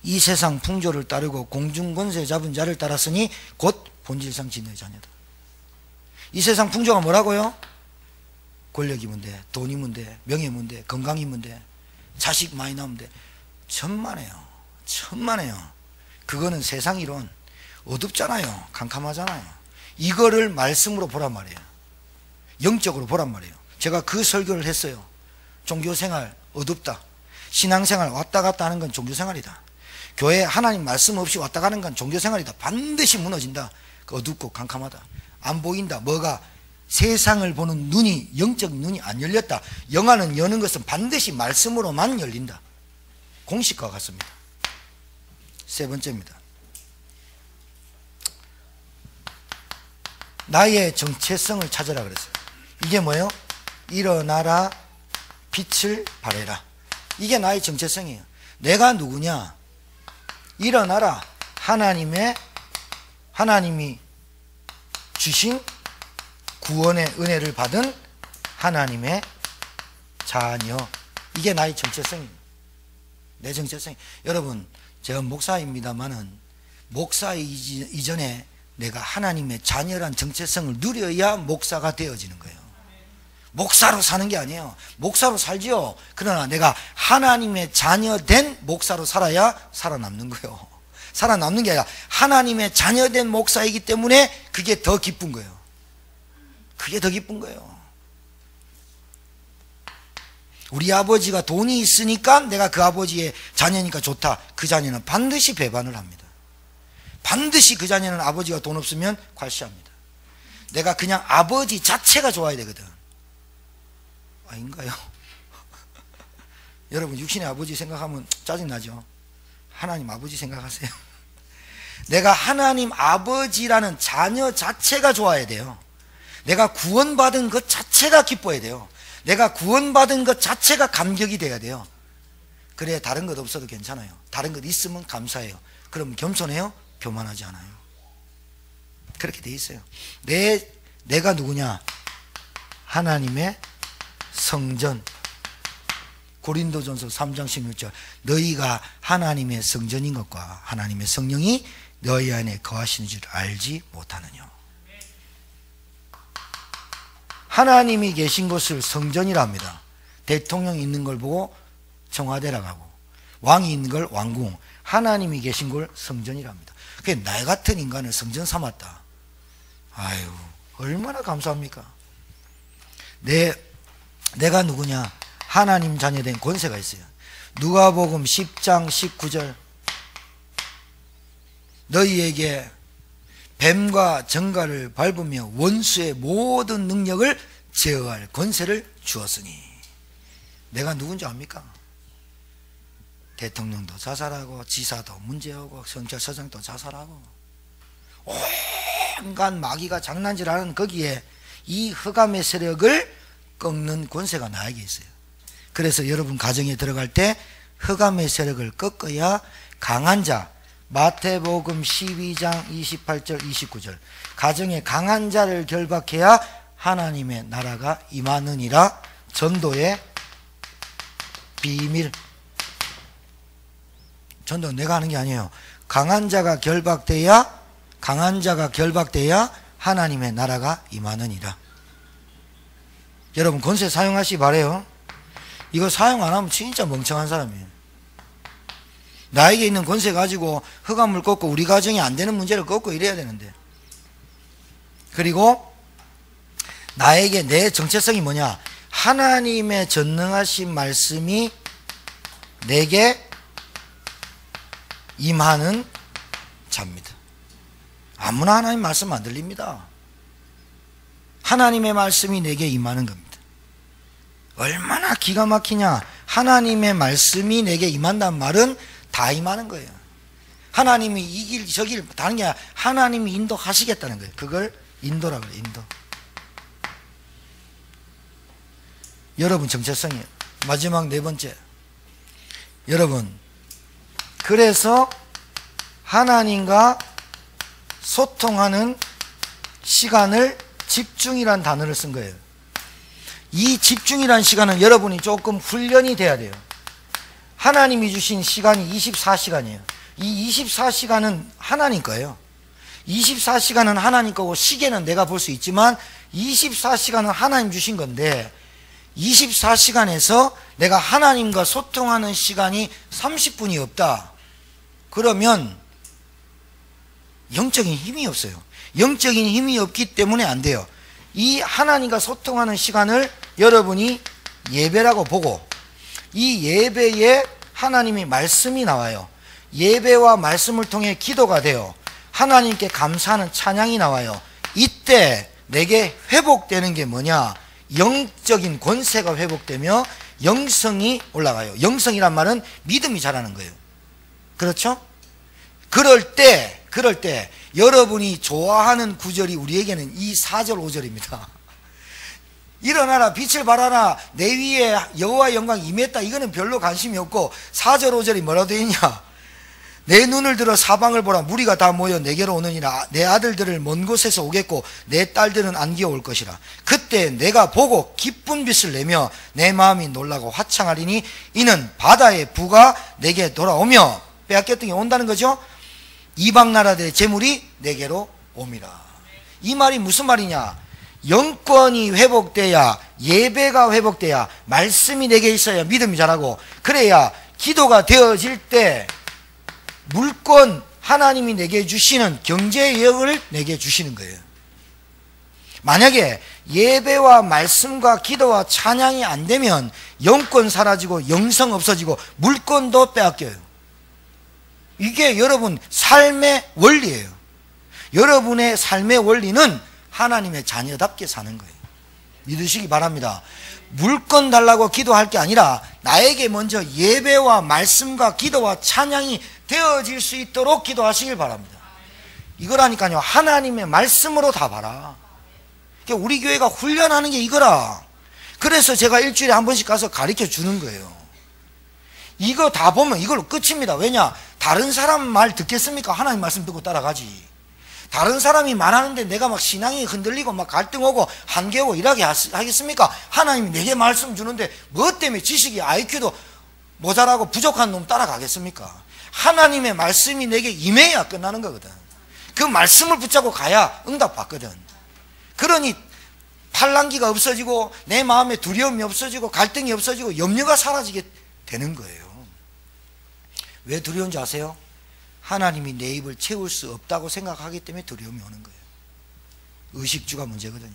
이 세상 풍조를 따르고 공중권세 잡은 자를 따랐으니 곧 본질상 진노의 자녀다. 이 세상 풍조가 뭐라고요? 권력이면 돼, 돈이면 돼, 명예면 돼, 건강이면 돼, 자식 많이 나오면 돼. 천만에요. 그거는 세상 이론. 어둡잖아요. 캄캄하잖아요. 이거를 말씀으로 보란 말이에요. 영적으로 보란 말이에요. 제가 그 설교를 했어요. 종교생활 어둡다. 신앙생활 왔다 갔다 하는 건 종교생활이다. 교회 하나님 말씀 없이 왔다 가는 건 종교생활이다. 반드시 무너진다. 어둡고 캄캄하다. 안 보인다. 뭐가? 세상을 보는 눈이, 영적 눈이 안 열렸다. 영안은 여는 것은 반드시 말씀으로만 열린다. 공식과 같습니다. 세 번째입니다. 나의 정체성을 찾으라 그랬어요. 이게 뭐예요? 일어나라, 빛을 발해라. 이게 나의 정체성이에요. 내가 누구냐? 일어나라. 하나님이 주신 구원의 은혜를 받은 하나님의 자녀. 이게 나의 정체성입니다. 내 정체성. 여러분, 제가 목사입니다만은 목사 이전에 내가 하나님의 자녀란 정체성을 누려야 목사가 되어지는 거예요. 목사로 사는 게 아니에요. 목사로 살지요. 그러나 내가 하나님의 자녀된 목사로 살아야 살아남는 거예요. 살아남는 게 아니라 하나님의 자녀된 목사이기 때문에 그게 더 기쁜 거예요. 그게 더 기쁜 거예요. 우리 아버지가 돈이 있으니까 내가 그 아버지의 자녀니까 좋다. 그 자녀는 반드시 배반을 합니다. 반드시 그 자녀는 아버지가 돈 없으면 괄시합니다. 내가 그냥 아버지 자체가 좋아야 되거든. 아닌가요? 여러분, 육신의 아버지 생각하면 짜증나죠? 하나님 아버지 생각하세요. 내가 하나님 아버지라는 자녀 자체가 좋아야 돼요. 내가 구원받은 것 자체가 기뻐야 돼요. 내가 구원받은 것 자체가 감격이 돼야 돼요. 그래, 다른 것 없어도 괜찮아요. 다른 것 있으면 감사해요. 그럼 겸손해요? 교만하지 않아요. 그렇게 돼 있어요. 내가 누구냐? 하나님의 성전. 고린도전서 3장 16절. 너희가 하나님의 성전인 것과 하나님의 성령이 너희 안에 거하시는 줄 알지 못하느냐. 하나님이 계신 곳을 성전이라 합니다. 대통령이 있는 걸 보고 청와대라고 하고, 왕이 있는 걸 왕궁, 하나님이 계신 걸 성전이라 합니다. 그게 나 같은 인간을 성전 삼았다. 아유, 얼마나 감사합니까? 내가 누구냐? 하나님 자녀된 권세가 있어요. 누가복음 10장 19절. 너희에게 뱀과 정갈을 밟으며 원수의 모든 능력을 제어할 권세를 주었으니. 내가 누군지 압니까? 대통령도 자살하고, 지사도 문제하고, 경찰서장도 자살하고, 온갖 마귀가 장난질하는 거기에 이 흑암의 세력을 꺾는 권세가 나에게 있어요. 그래서 여러분 가정에 들어갈 때 흑암의 세력을 꺾어야 강한 자, 마태복음 12장 28절 29절, 가정에 강한 자를 결박해야 하나님의 나라가 임하느니라. 전도의 비밀. 전도는 내가 하는 게 아니에요. 강한 자가 결박돼야 하나님의 나라가 임하느니라. 여러분, 권세 사용하시 바래요. 이거 사용 안 하면 진짜 멍청한 사람이에요. 나에게 있는 권세 가지고 흑암을 꺾고 우리 가정이 안 되는 문제를 꺾고 이래야 되는데. 그리고 나에게 내 정체성이 뭐냐? 하나님의 전능하신 말씀이 내게 임하는 자입니다. 아무나 하나님 말씀 안 들립니다. 하나님의 말씀이 내게 임하는 겁니다. 얼마나 기가 막히냐? 하나님의 말씀이 내게 임한다는 말은 다 임하는 거예요. 하나님이 이 길 저 길 다른 게 아니라 하나님이 인도하시겠다는 거예요. 그걸 인도라고 그래요. 인도. 여러분 정체성이에요. 마지막 네 번째. 여러분, 그래서 하나님과 소통하는 시간을 집중이란 단어를 쓴 거예요. 이 집중이라는 시간은 여러분이 조금 훈련이 돼야 돼요. 하나님이 주신 시간이 24시간이에요. 이 24시간은 하나님 거예요. 24시간은 하나님 거고 시계는 내가 볼 수 있지만 24시간은 하나님 주신 건데 24시간에서 내가 하나님과 소통하는 시간이 30분이 없다. 그러면 영적인 힘이 없어요. 영적인 힘이 없기 때문에 안 돼요. 이 하나님과 소통하는 시간을 여러분이 예배라고 보고 이 예배에 하나님의 말씀이 나와요. 예배와 말씀을 통해 기도가 돼요. 하나님께 감사하는 찬양이 나와요. 이때 내게 회복되는 게 뭐냐? 영적인 권세가 회복되며 영성이 올라가요. 영성이란 말은 믿음이 자라는 거예요. 그렇죠? 그럴 때 여러분이 좋아하는 구절이 우리에게는 이 4절 5절입니다. 일어나라 빛을 발하라 내 위에 여호와의 영광이 임했다. 이거는 별로 관심이 없고 4절 5절이 뭐라고 되어 있냐? 내 눈을 들어 사방을 보라 무리가 다 모여 내게로 오느니라. 내 아들들을 먼 곳에서 오겠고 내 딸들은 안기어 올 것이라. 그때 내가 보고 기쁜 빛을 내며 내 마음이 놀라고 화창하리니 이는 바다의 부가 내게 돌아오며 빼앗겼던 게 온다는 거죠. 이방 나라들의 재물이 내게로 옴이라. 이 말이 무슨 말이냐? 영권이 회복돼야 예배가 회복돼야 말씀이 내게 있어야 믿음이 자라고 그래야 기도가 되어질 때 물권 하나님이 내게 주시는 경제력을 내게 주시는 거예요. 만약에 예배와 말씀과 기도와 찬양이 안 되면 영권 사라지고 영성 없어지고 물권도 빼앗겨요. 이게 여러분 삶의 원리예요. 여러분의 삶의 원리는 하나님의 자녀답게 사는 거예요. 믿으시기 바랍니다. 물건 달라고 기도할 게 아니라 나에게 먼저 예배와 말씀과 기도와 찬양이 되어질 수 있도록 기도하시길 바랍니다. 이거라니까요. 하나님의 말씀으로 다 봐라. 우리 교회가 훈련하는 게 이거라. 그래서 제가 일주일에 한 번씩 가서 가르쳐 주는 거예요. 이거 다 보면 이걸로 끝입니다. 왜냐? 다른 사람 말 듣겠습니까? 하나님 말씀 듣고 따라가지. 다른 사람이 말하는데 내가 막 신앙이 흔들리고 막 갈등 오고 한계 오고 이러게 하겠습니까? 하나님이 내게 말씀 주는데 뭐 때문에 지식이 IQ도 모자라고 부족한 놈 따라가겠습니까? 하나님의 말씀이 내게 임해야 끝나는 거거든. 그 말씀을 붙잡고 가야 응답 받거든. 그러니 팔랑기가 없어지고 내 마음에 두려움이 없어지고 갈등이 없어지고 염려가 사라지게 되는 거예요. 왜 두려운지 아세요? 하나님이 내 입을 채울 수 없다고 생각하기 때문에 두려움이 오는 거예요. 의식주가 문제거든요.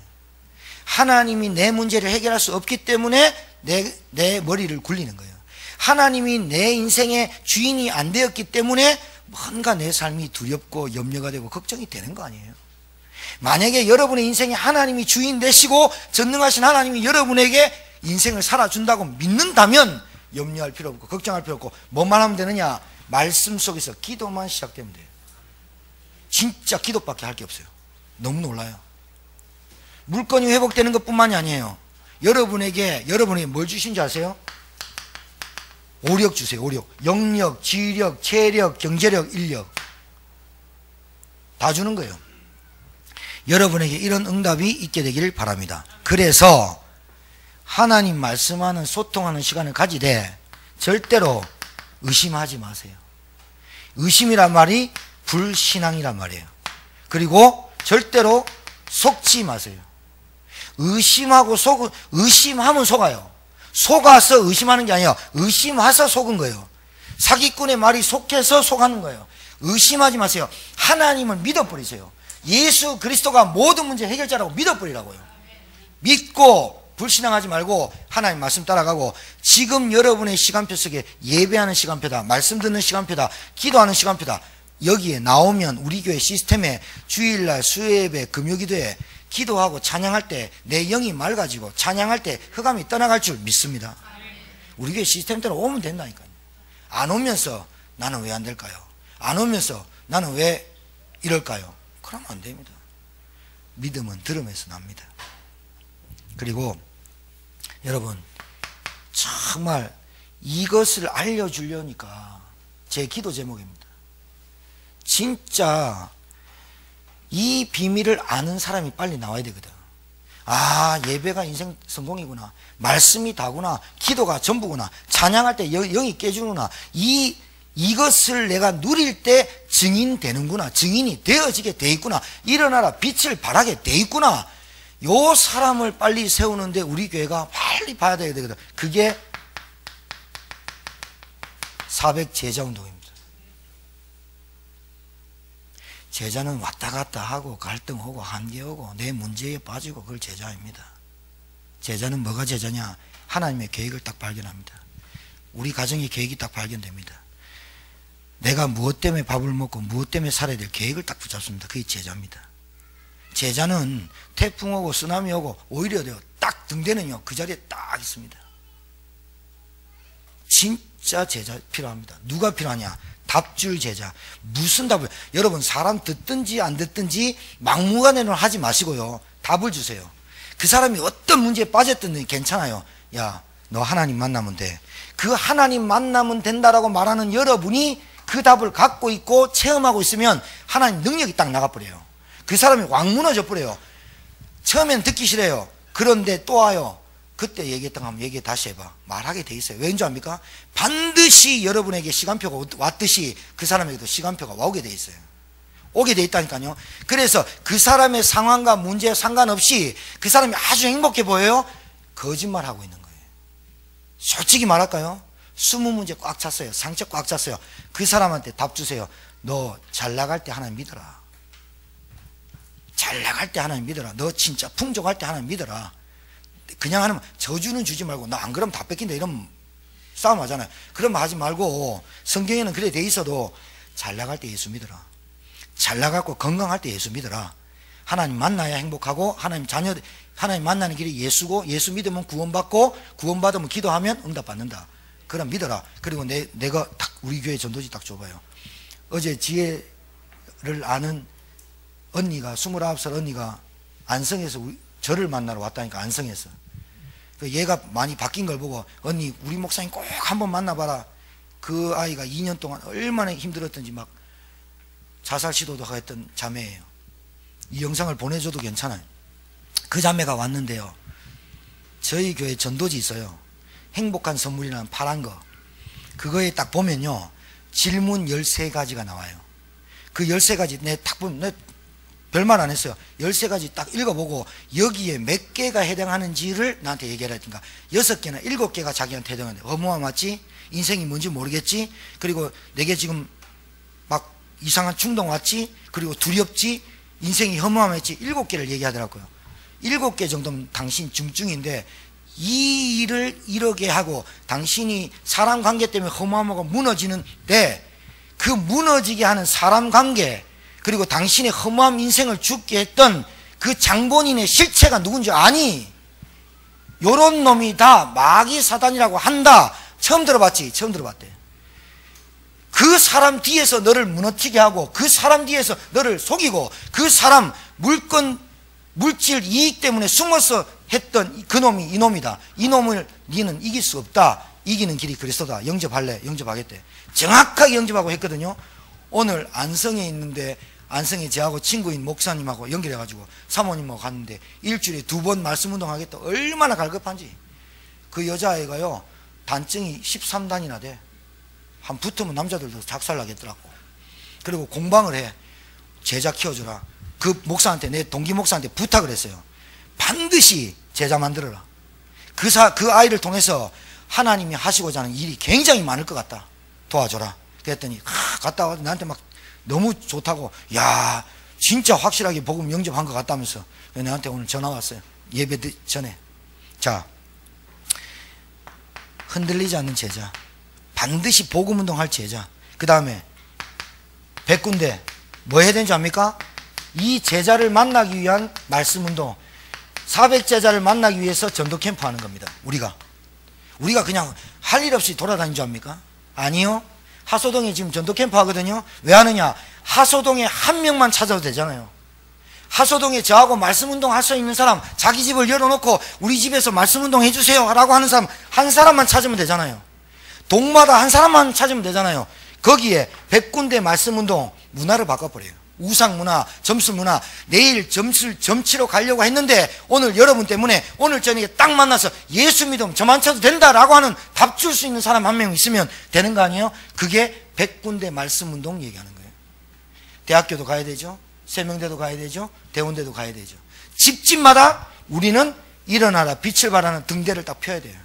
하나님이 내 문제를 해결할 수 없기 때문에 내 머리를 굴리는 거예요. 하나님이 내 인생의 주인이 안 되었기 때문에 뭔가 내 삶이 두렵고 염려가 되고 걱정이 되는 거 아니에요. 만약에 여러분의 인생에 하나님이 주인 되시고 전능하신 하나님이 여러분에게 인생을 살아준다고 믿는다면 염려할 필요 없고 걱정할 필요 없고 뭐만 하면 되느냐? 말씀 속에서 기도만 시작되면 돼요. 진짜 기도밖에 할 게 없어요. 너무 놀라요. 물건이 회복되는 것뿐만이 아니에요. 여러분이 뭘 주신지 아세요? 오력 주세요. 오력. 영력, 지력, 체력, 경제력, 인력 다 주는 거예요. 여러분에게 이런 응답이 있게 되기를 바랍니다. 그래서 하나님 말씀하는 소통하는 시간을 가지되 절대로 의심하지 마세요. 의심이란 말이 불신앙이란 말이에요. 그리고 절대로 속지 마세요. 의심하면 속아요. 속아서 의심하는 게 아니에요. 의심해서 속은 거예요. 사기꾼의 말이 속해서 속하는 거예요. 의심하지 마세요. 하나님을 믿어버리세요. 예수 그리스도가 모든 문제 해결자라고 믿어버리라고요. 믿고 불신앙하지 말고 하나님 말씀 따라가고 지금 여러분의 시간표 속에 예배하는 시간표다, 말씀 듣는 시간표다, 기도하는 시간표다. 여기에 나오면 우리 교회 시스템에 주일날 수요예배 금요기도에 기도하고 찬양할 때 내 영이 맑아지고 찬양할 때 흑암이 떠나갈 줄 믿습니다. 우리 교회 시스템대로 오면 된다니까요. 안 오면서 나는 왜 안 될까요? 안 오면서 나는 왜 이럴까요? 그러면 안 됩니다. 믿음은 들음에서 납니다. 그리고 여러분 정말 이것을 알려주려니까 제 기도 제목입니다. 진짜 이 비밀을 아는 사람이 빨리 나와야 되거든. 아, 예배가 인생 성공이구나. 말씀이 다구나. 기도가 전부구나. 찬양할 때 영이 깨주는구나. 이것을 내가 누릴 때 증인되는구나. 증인이 되어지게 돼 있구나. 일어나라. 빛을 발하게 돼 있구나. 요 사람을 빨리 세우는데 우리 교회가 빨리 봐야 되거든. 그게 400 제자 운동입니다. 제자는 왔다 갔다 하고 갈등하고 한계하고 내 문제에 빠지고 그걸 제자입니다. 제자는 뭐가 제자냐? 하나님의 계획을 딱 발견합니다. 우리 가정의 계획이 딱 발견됩니다. 내가 무엇 때문에 밥을 먹고 무엇 때문에 살아야 될 계획을 딱 붙잡습니다. 그게 제자입니다. 제자는 태풍 오고 쓰나미 오고 오히려 딱 등대는요 그 자리에 딱 있습니다. 진짜 제자 필요합니다. 누가 필요하냐? 답줄 제자. 무슨 답을? 여러분 사람 듣든지 안 듣든지 막무가내로 하지 마시고요. 답을 주세요. 그 사람이 어떤 문제에 빠졌든지 괜찮아요. 야, 너 하나님 만나면 돼. 그 하나님 만나면 된다라고 말하는 여러분이 그 답을 갖고 있고 체험하고 있으면 하나님 능력이 딱 나가버려요. 그 사람이 왕 무너져 버려요. 처음엔 듣기 싫어요. 그런데 또 와요. 그때 얘기했던 거 한번 얘기 다시 해봐. 말하게 돼 있어요. 왠지 압니까? 반드시 여러분에게 시간표가 왔듯이 그 사람에게도 시간표가 오게 돼 있어요. 오게 돼 있다니까요. 그래서 그 사람의 상황과 문제에 상관없이 그 사람이 아주 행복해 보여요? 거짓말하고 있는 거예요. 솔직히 말할까요? 20문제 꽉 찼어요. 상처 꽉 찼어요. 그 사람한테 답 주세요. 너 잘 나갈 때 하나님 믿어라. 잘 나갈 때 하나님 믿어라. 너 진짜 풍족할 때 하나님 믿어라. 그냥 하면 저주는 주지 말고 나 안 그러면 다 뺏긴다 이러면 싸움 하잖아요. 그러면 하지 말고 성경에는 그래 돼 있어도 잘 나갈 때 예수 믿어라. 잘 나가고 건강할 때 예수 믿어라. 하나님 만나야 행복하고 하나님 자녀 하나님 만나는 길이 예수고 예수 믿으면 구원받고 구원받으면 기도하면 응답받는다. 그럼 믿어라. 그리고 내가 딱 우리 교회 전도지 딱 줘봐요. 어제 지혜를 아는 언니가 29살 언니가 안성에서 저를 만나러 왔다니까. 안성에서 얘가 많이 바뀐 걸 보고 언니 우리 목사님 꼭 한번 만나봐라. 그 아이가 2년 동안 얼마나 힘들었던지 막 자살 시도도 했던 자매예요. 이 영상을 보내줘도 괜찮아요. 그 자매가 왔는데요, 저희 교회 전도지 있어요. 행복한 선물이라는 파란 거, 그거에 딱 보면요 질문 13가지가 나와요. 그 13가지 내 딱 보면 별말 안 했어요. 13가지 딱 읽어보고 여기에 몇 개가 해당하는지를 나한테 얘기하라 했던가. 6개나 7개가 자기한테 해당하는데 허무함 맞지? 인생이 뭔지 모르겠지? 그리고 내게 지금 막 이상한 충동 왔지? 그리고 두렵지? 인생이 허무함했지? 7개를 얘기하더라고요. 7개 정도면 당신 중증인데 이 일을 이러게 하고 당신이 사람 관계 때문에 허무함하고 무너지는데 그 무너지게 하는 사람 관계 그리고 당신의 허무함 인생을 죽게 했던 그 장본인의 실체가 누군지 아니? 요런 놈이 다 마귀 사단이라고 한다. 처음 들어봤지? 처음 들어봤대. 그 사람 뒤에서 너를 무너뜨리게 하고 그 사람 뒤에서 너를 속이고 그 사람 물질 이익 때문에 숨어서 했던 그 놈이 이 놈이다. 이 놈을 니는 이길 수 없다. 이기는 길이 그리스도다. 영접할래? 영접하겠대. 정확하게 영접하고 했거든요. 오늘 안성에 있는데 안성에 저하고 친구인 목사님하고 연결해가지고 사모님하고 갔는데 일주일에 2번 말씀 운동하겠다. 얼마나 갈급한지. 그 여자아이가요 단증이 13단이나 돼. 한 붙으면 남자들도 작살나겠더라고. 그리고 공방을 해. 제자 키워주라. 그 목사한테, 내 동기 목사한테 부탁을 했어요. 반드시 제자 만들어라. 그 아이를 통해서 하나님이 하시고자 하는 일이 굉장히 많을 것 같다. 도와줘라. 그랬더니 갔다 와서 나한테 막 너무 좋다고, 야 진짜 확실하게 복음 영접한 것 같다면서 나한테 오늘 전화 왔어요. 예배 전에. 자, 흔들리지 않는 제자, 반드시 복음 운동할 제자. 그 다음에 100군데 뭐 해야 되는지 압니까? 이 제자를 만나기 위한 말씀 운동. 400제자를 만나기 위해서 전도 캠프 하는 겁니다. 우리가 그냥 할 일 없이 돌아다니는 줄 압니까? 아니요. 하소동에 지금 전도 캠프 하거든요. 왜 하느냐? 하소동에 한 명만 찾아도 되잖아요. 하소동에 저하고 말씀 운동 할 수 있는 사람, 자기 집을 열어놓고 우리 집에서 말씀 운동 해주세요 라고 하는 사람 한 사람만 찾으면 되잖아요. 동마다 한 사람만 찾으면 되잖아요. 거기에 100군데 말씀 운동 문화를 바꿔버려요. 우상문화, 점수문화, 내일 점치러 가려고 했는데 오늘 여러분 때문에 오늘 저녁에 딱 만나서 예수 믿으면 점 안 쳐도 된다라고 하는 답 줄 수 있는 사람 한 명 있으면 되는 거 아니에요? 그게 100군데 말씀운동 얘기하는 거예요. 대학교도 가야 되죠. 세명대도 가야 되죠. 대원대도 가야 되죠. 집집마다 우리는 일어나라 빛을 발하는 등대를 딱 펴야 돼요.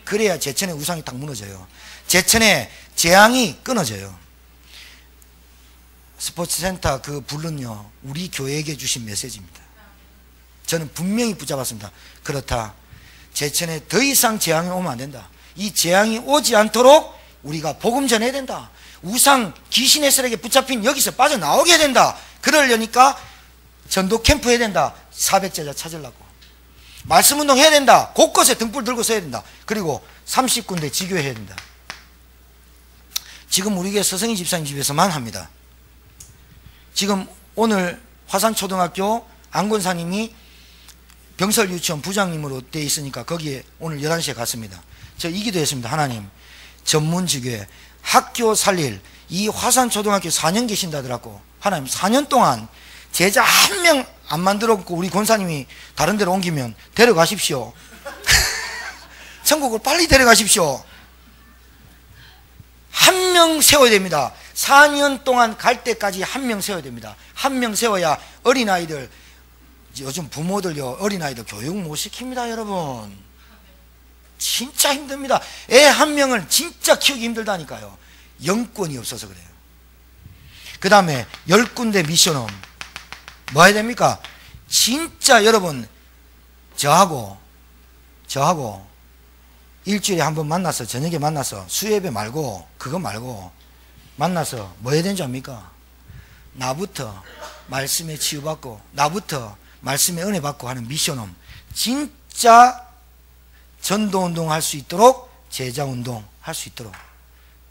그래야 제천의 우상이 딱 무너져요. 제천의 재앙이 끊어져요. 스포츠센터 그 불은요, 우리 교회에게 주신 메시지입니다. 저는 분명히 붙잡았습니다. 그렇다. 제천에 더 이상 재앙이 오면 안 된다. 이 재앙이 오지 않도록 우리가 복음 전해야 된다. 우상 귀신의 세력에 붙잡힌 여기서 빠져나오게 해야 된다. 그러려니까 전도 캠프 해야 된다. 400제자 찾으려고. 말씀운동 해야 된다. 곳곳에 등불 들고 서야 된다. 그리고 30군데 지교회 해야 된다. 지금 우리 교회 서성희 집사님 집에서만 합니다. 지금 오늘 화산초등학교 안권사님이 병설유치원 부장님으로 돼 있으니까 거기에 오늘 11시에 갔습니다. 저 이 기도했습니다. 하나님, 전문지교회 학교 살릴 이 화산초등학교 4년 계신다더라고. 하나님 4년 동안 제자 한 명 안 만들었고 우리 권사님이 다른 데로 옮기면 데려가십시오. 천국을 빨리 데려가십시오. 한 명 세워야 됩니다. 4년 동안 갈 때까지 한 명 세워야 됩니다. 한 명 세워야 어린아이들, 요즘 부모들요, 어린아이들 교육 못 시킵니다, 여러분. 진짜 힘듭니다. 애 한 명을 진짜 키우기 힘들다니까요. 영권이 없어서 그래요. 그 다음에 10군데 미션홈. 뭐 해야 됩니까? 진짜 여러분, 저하고 일주일에 한 번 만나서, 저녁에 만나서 수예배 말고, 그거 말고 만나서 뭐 해야 되는지 압니까? 나부터 말씀에 치유받고, 나부터 말씀에 은혜 받고 하는 미션홈. 진짜 전도운동 할 수 있도록, 제자운동 할 수 있도록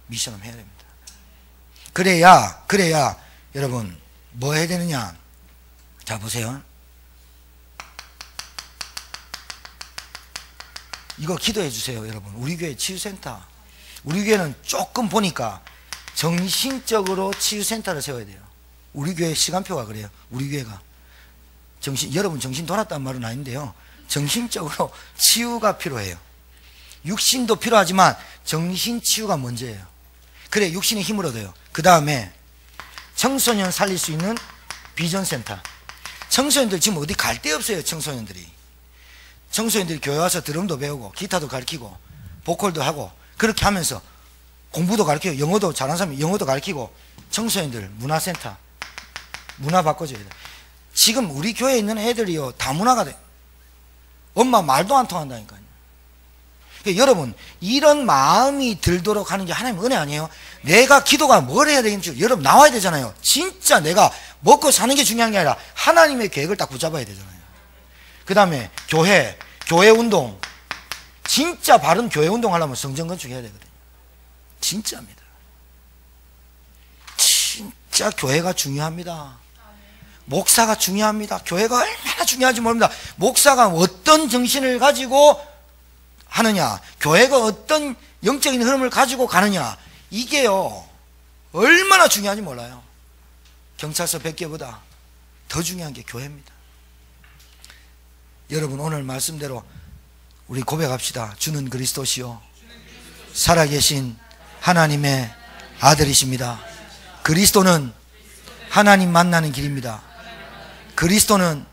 미션홈 해야 됩니다. 그래야 여러분 뭐 해야 되느냐? 자, 보세요. 이거 기도해 주세요, 여러분. 우리 교회 치유센터. 우리 교회는 조금 보니까 정신적으로 치유센터를 세워야 돼요. 우리 교회 시간표가 그래요. 우리 교회가. 여러분 정신 돌았단 말은 아닌데요. 정신적으로 치유가 필요해요. 육신도 필요하지만 정신 치유가 먼저예요. 그래, 육신의 힘을 얻어요. 그 다음에 청소년 살릴 수 있는 비전센터. 청소년들 지금 어디 갈 데 없어요. 청소년들이 교회 와서 드럼도 배우고 기타도 가르치고 보컬도 하고 그렇게 하면서 공부도 가르치고 영어도 잘하는 사람이 영어도 가르치고 청소년들 문화센터, 문화 바꿔줘야 돼요. 지금 우리 교회에 있는 애들이요, 다문화가 돼. 엄마 말도 안 통한다니까요. 그러니까 여러분, 이런 마음이 들도록 하는 게 하나님 은혜 아니에요? 내가 기도가 뭘 해야 되는지 여러분 나와야 되잖아요. 진짜 내가 먹고 사는 게 중요한 게 아니라 하나님의 계획을 딱 붙잡아야 되잖아요. 그 다음에 교회 운동. 진짜 바른 교회 운동 하려면 성전 건축해야 되거든요. 진짜입니다. 진짜 교회가 중요합니다. 목사가 중요합니다. 교회가 얼마나 중요한지 모릅니다. 목사가 어떤 정신을 가지고 하느냐, 교회가 어떤 영적인 흐름을 가지고 가느냐, 이게요 얼마나 중요한지 몰라요. 경찰서 100개보다 더 중요한 게 교회입니다. 여러분, 오늘 말씀대로 우리 고백합시다. 주는 그리스도시요 살아계신 하나님의 아들이십니다. 그리스도는 하나님 만나는 길입니다. 그리스도는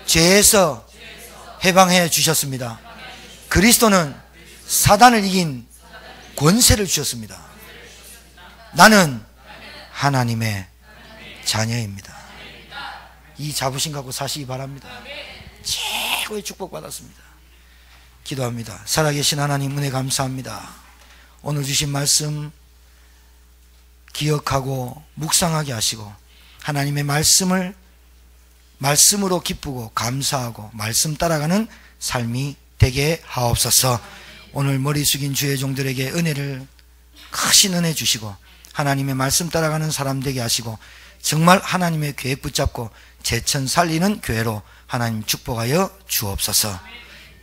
죄에서 해방해 주셨습니다. 그리스도는 사단을 이긴 권세를 주셨습니다. 나는 하나님의 자녀입니다. 이 자부심 갖고 사시기 바랍니다. 최고의 축복 받았습니다. 기도합니다. 살아계신 하나님, 은혜 감사합니다. 오늘 주신 말씀 기억하고 묵상하게 하시고 하나님의 말씀으로 기쁘고 감사하고 말씀 따라가는 삶이 되게 하옵소서. 오늘 머리 숙인 주의 종들에게 은혜를, 크신 은혜 주시고 하나님의 말씀 따라가는 사람 되게 하시고 정말 하나님의 계획 붙잡고 제천 살리는 교회로 하나님 축복하여 주옵소서.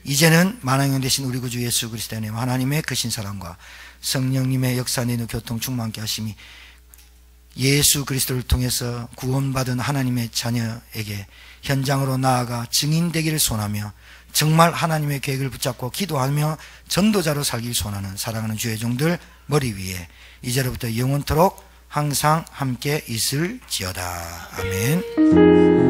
이제는 만왕의 되신 우리 구주 예수 그리스도의 하나님의 크신 사랑과 성령님의 역사 내는 교통 충만케 하심이 예수 그리스도를 통해서 구원받은 하나님의 자녀에게 현장으로 나아가 증인되기를 소원하며 정말 하나님의 계획을 붙잡고 기도하며 전도자로 살길 소원하는 사랑하는 주의 종들 머리 위에 이제로부터 영원토록 항상 함께 있을지어다. 아멘.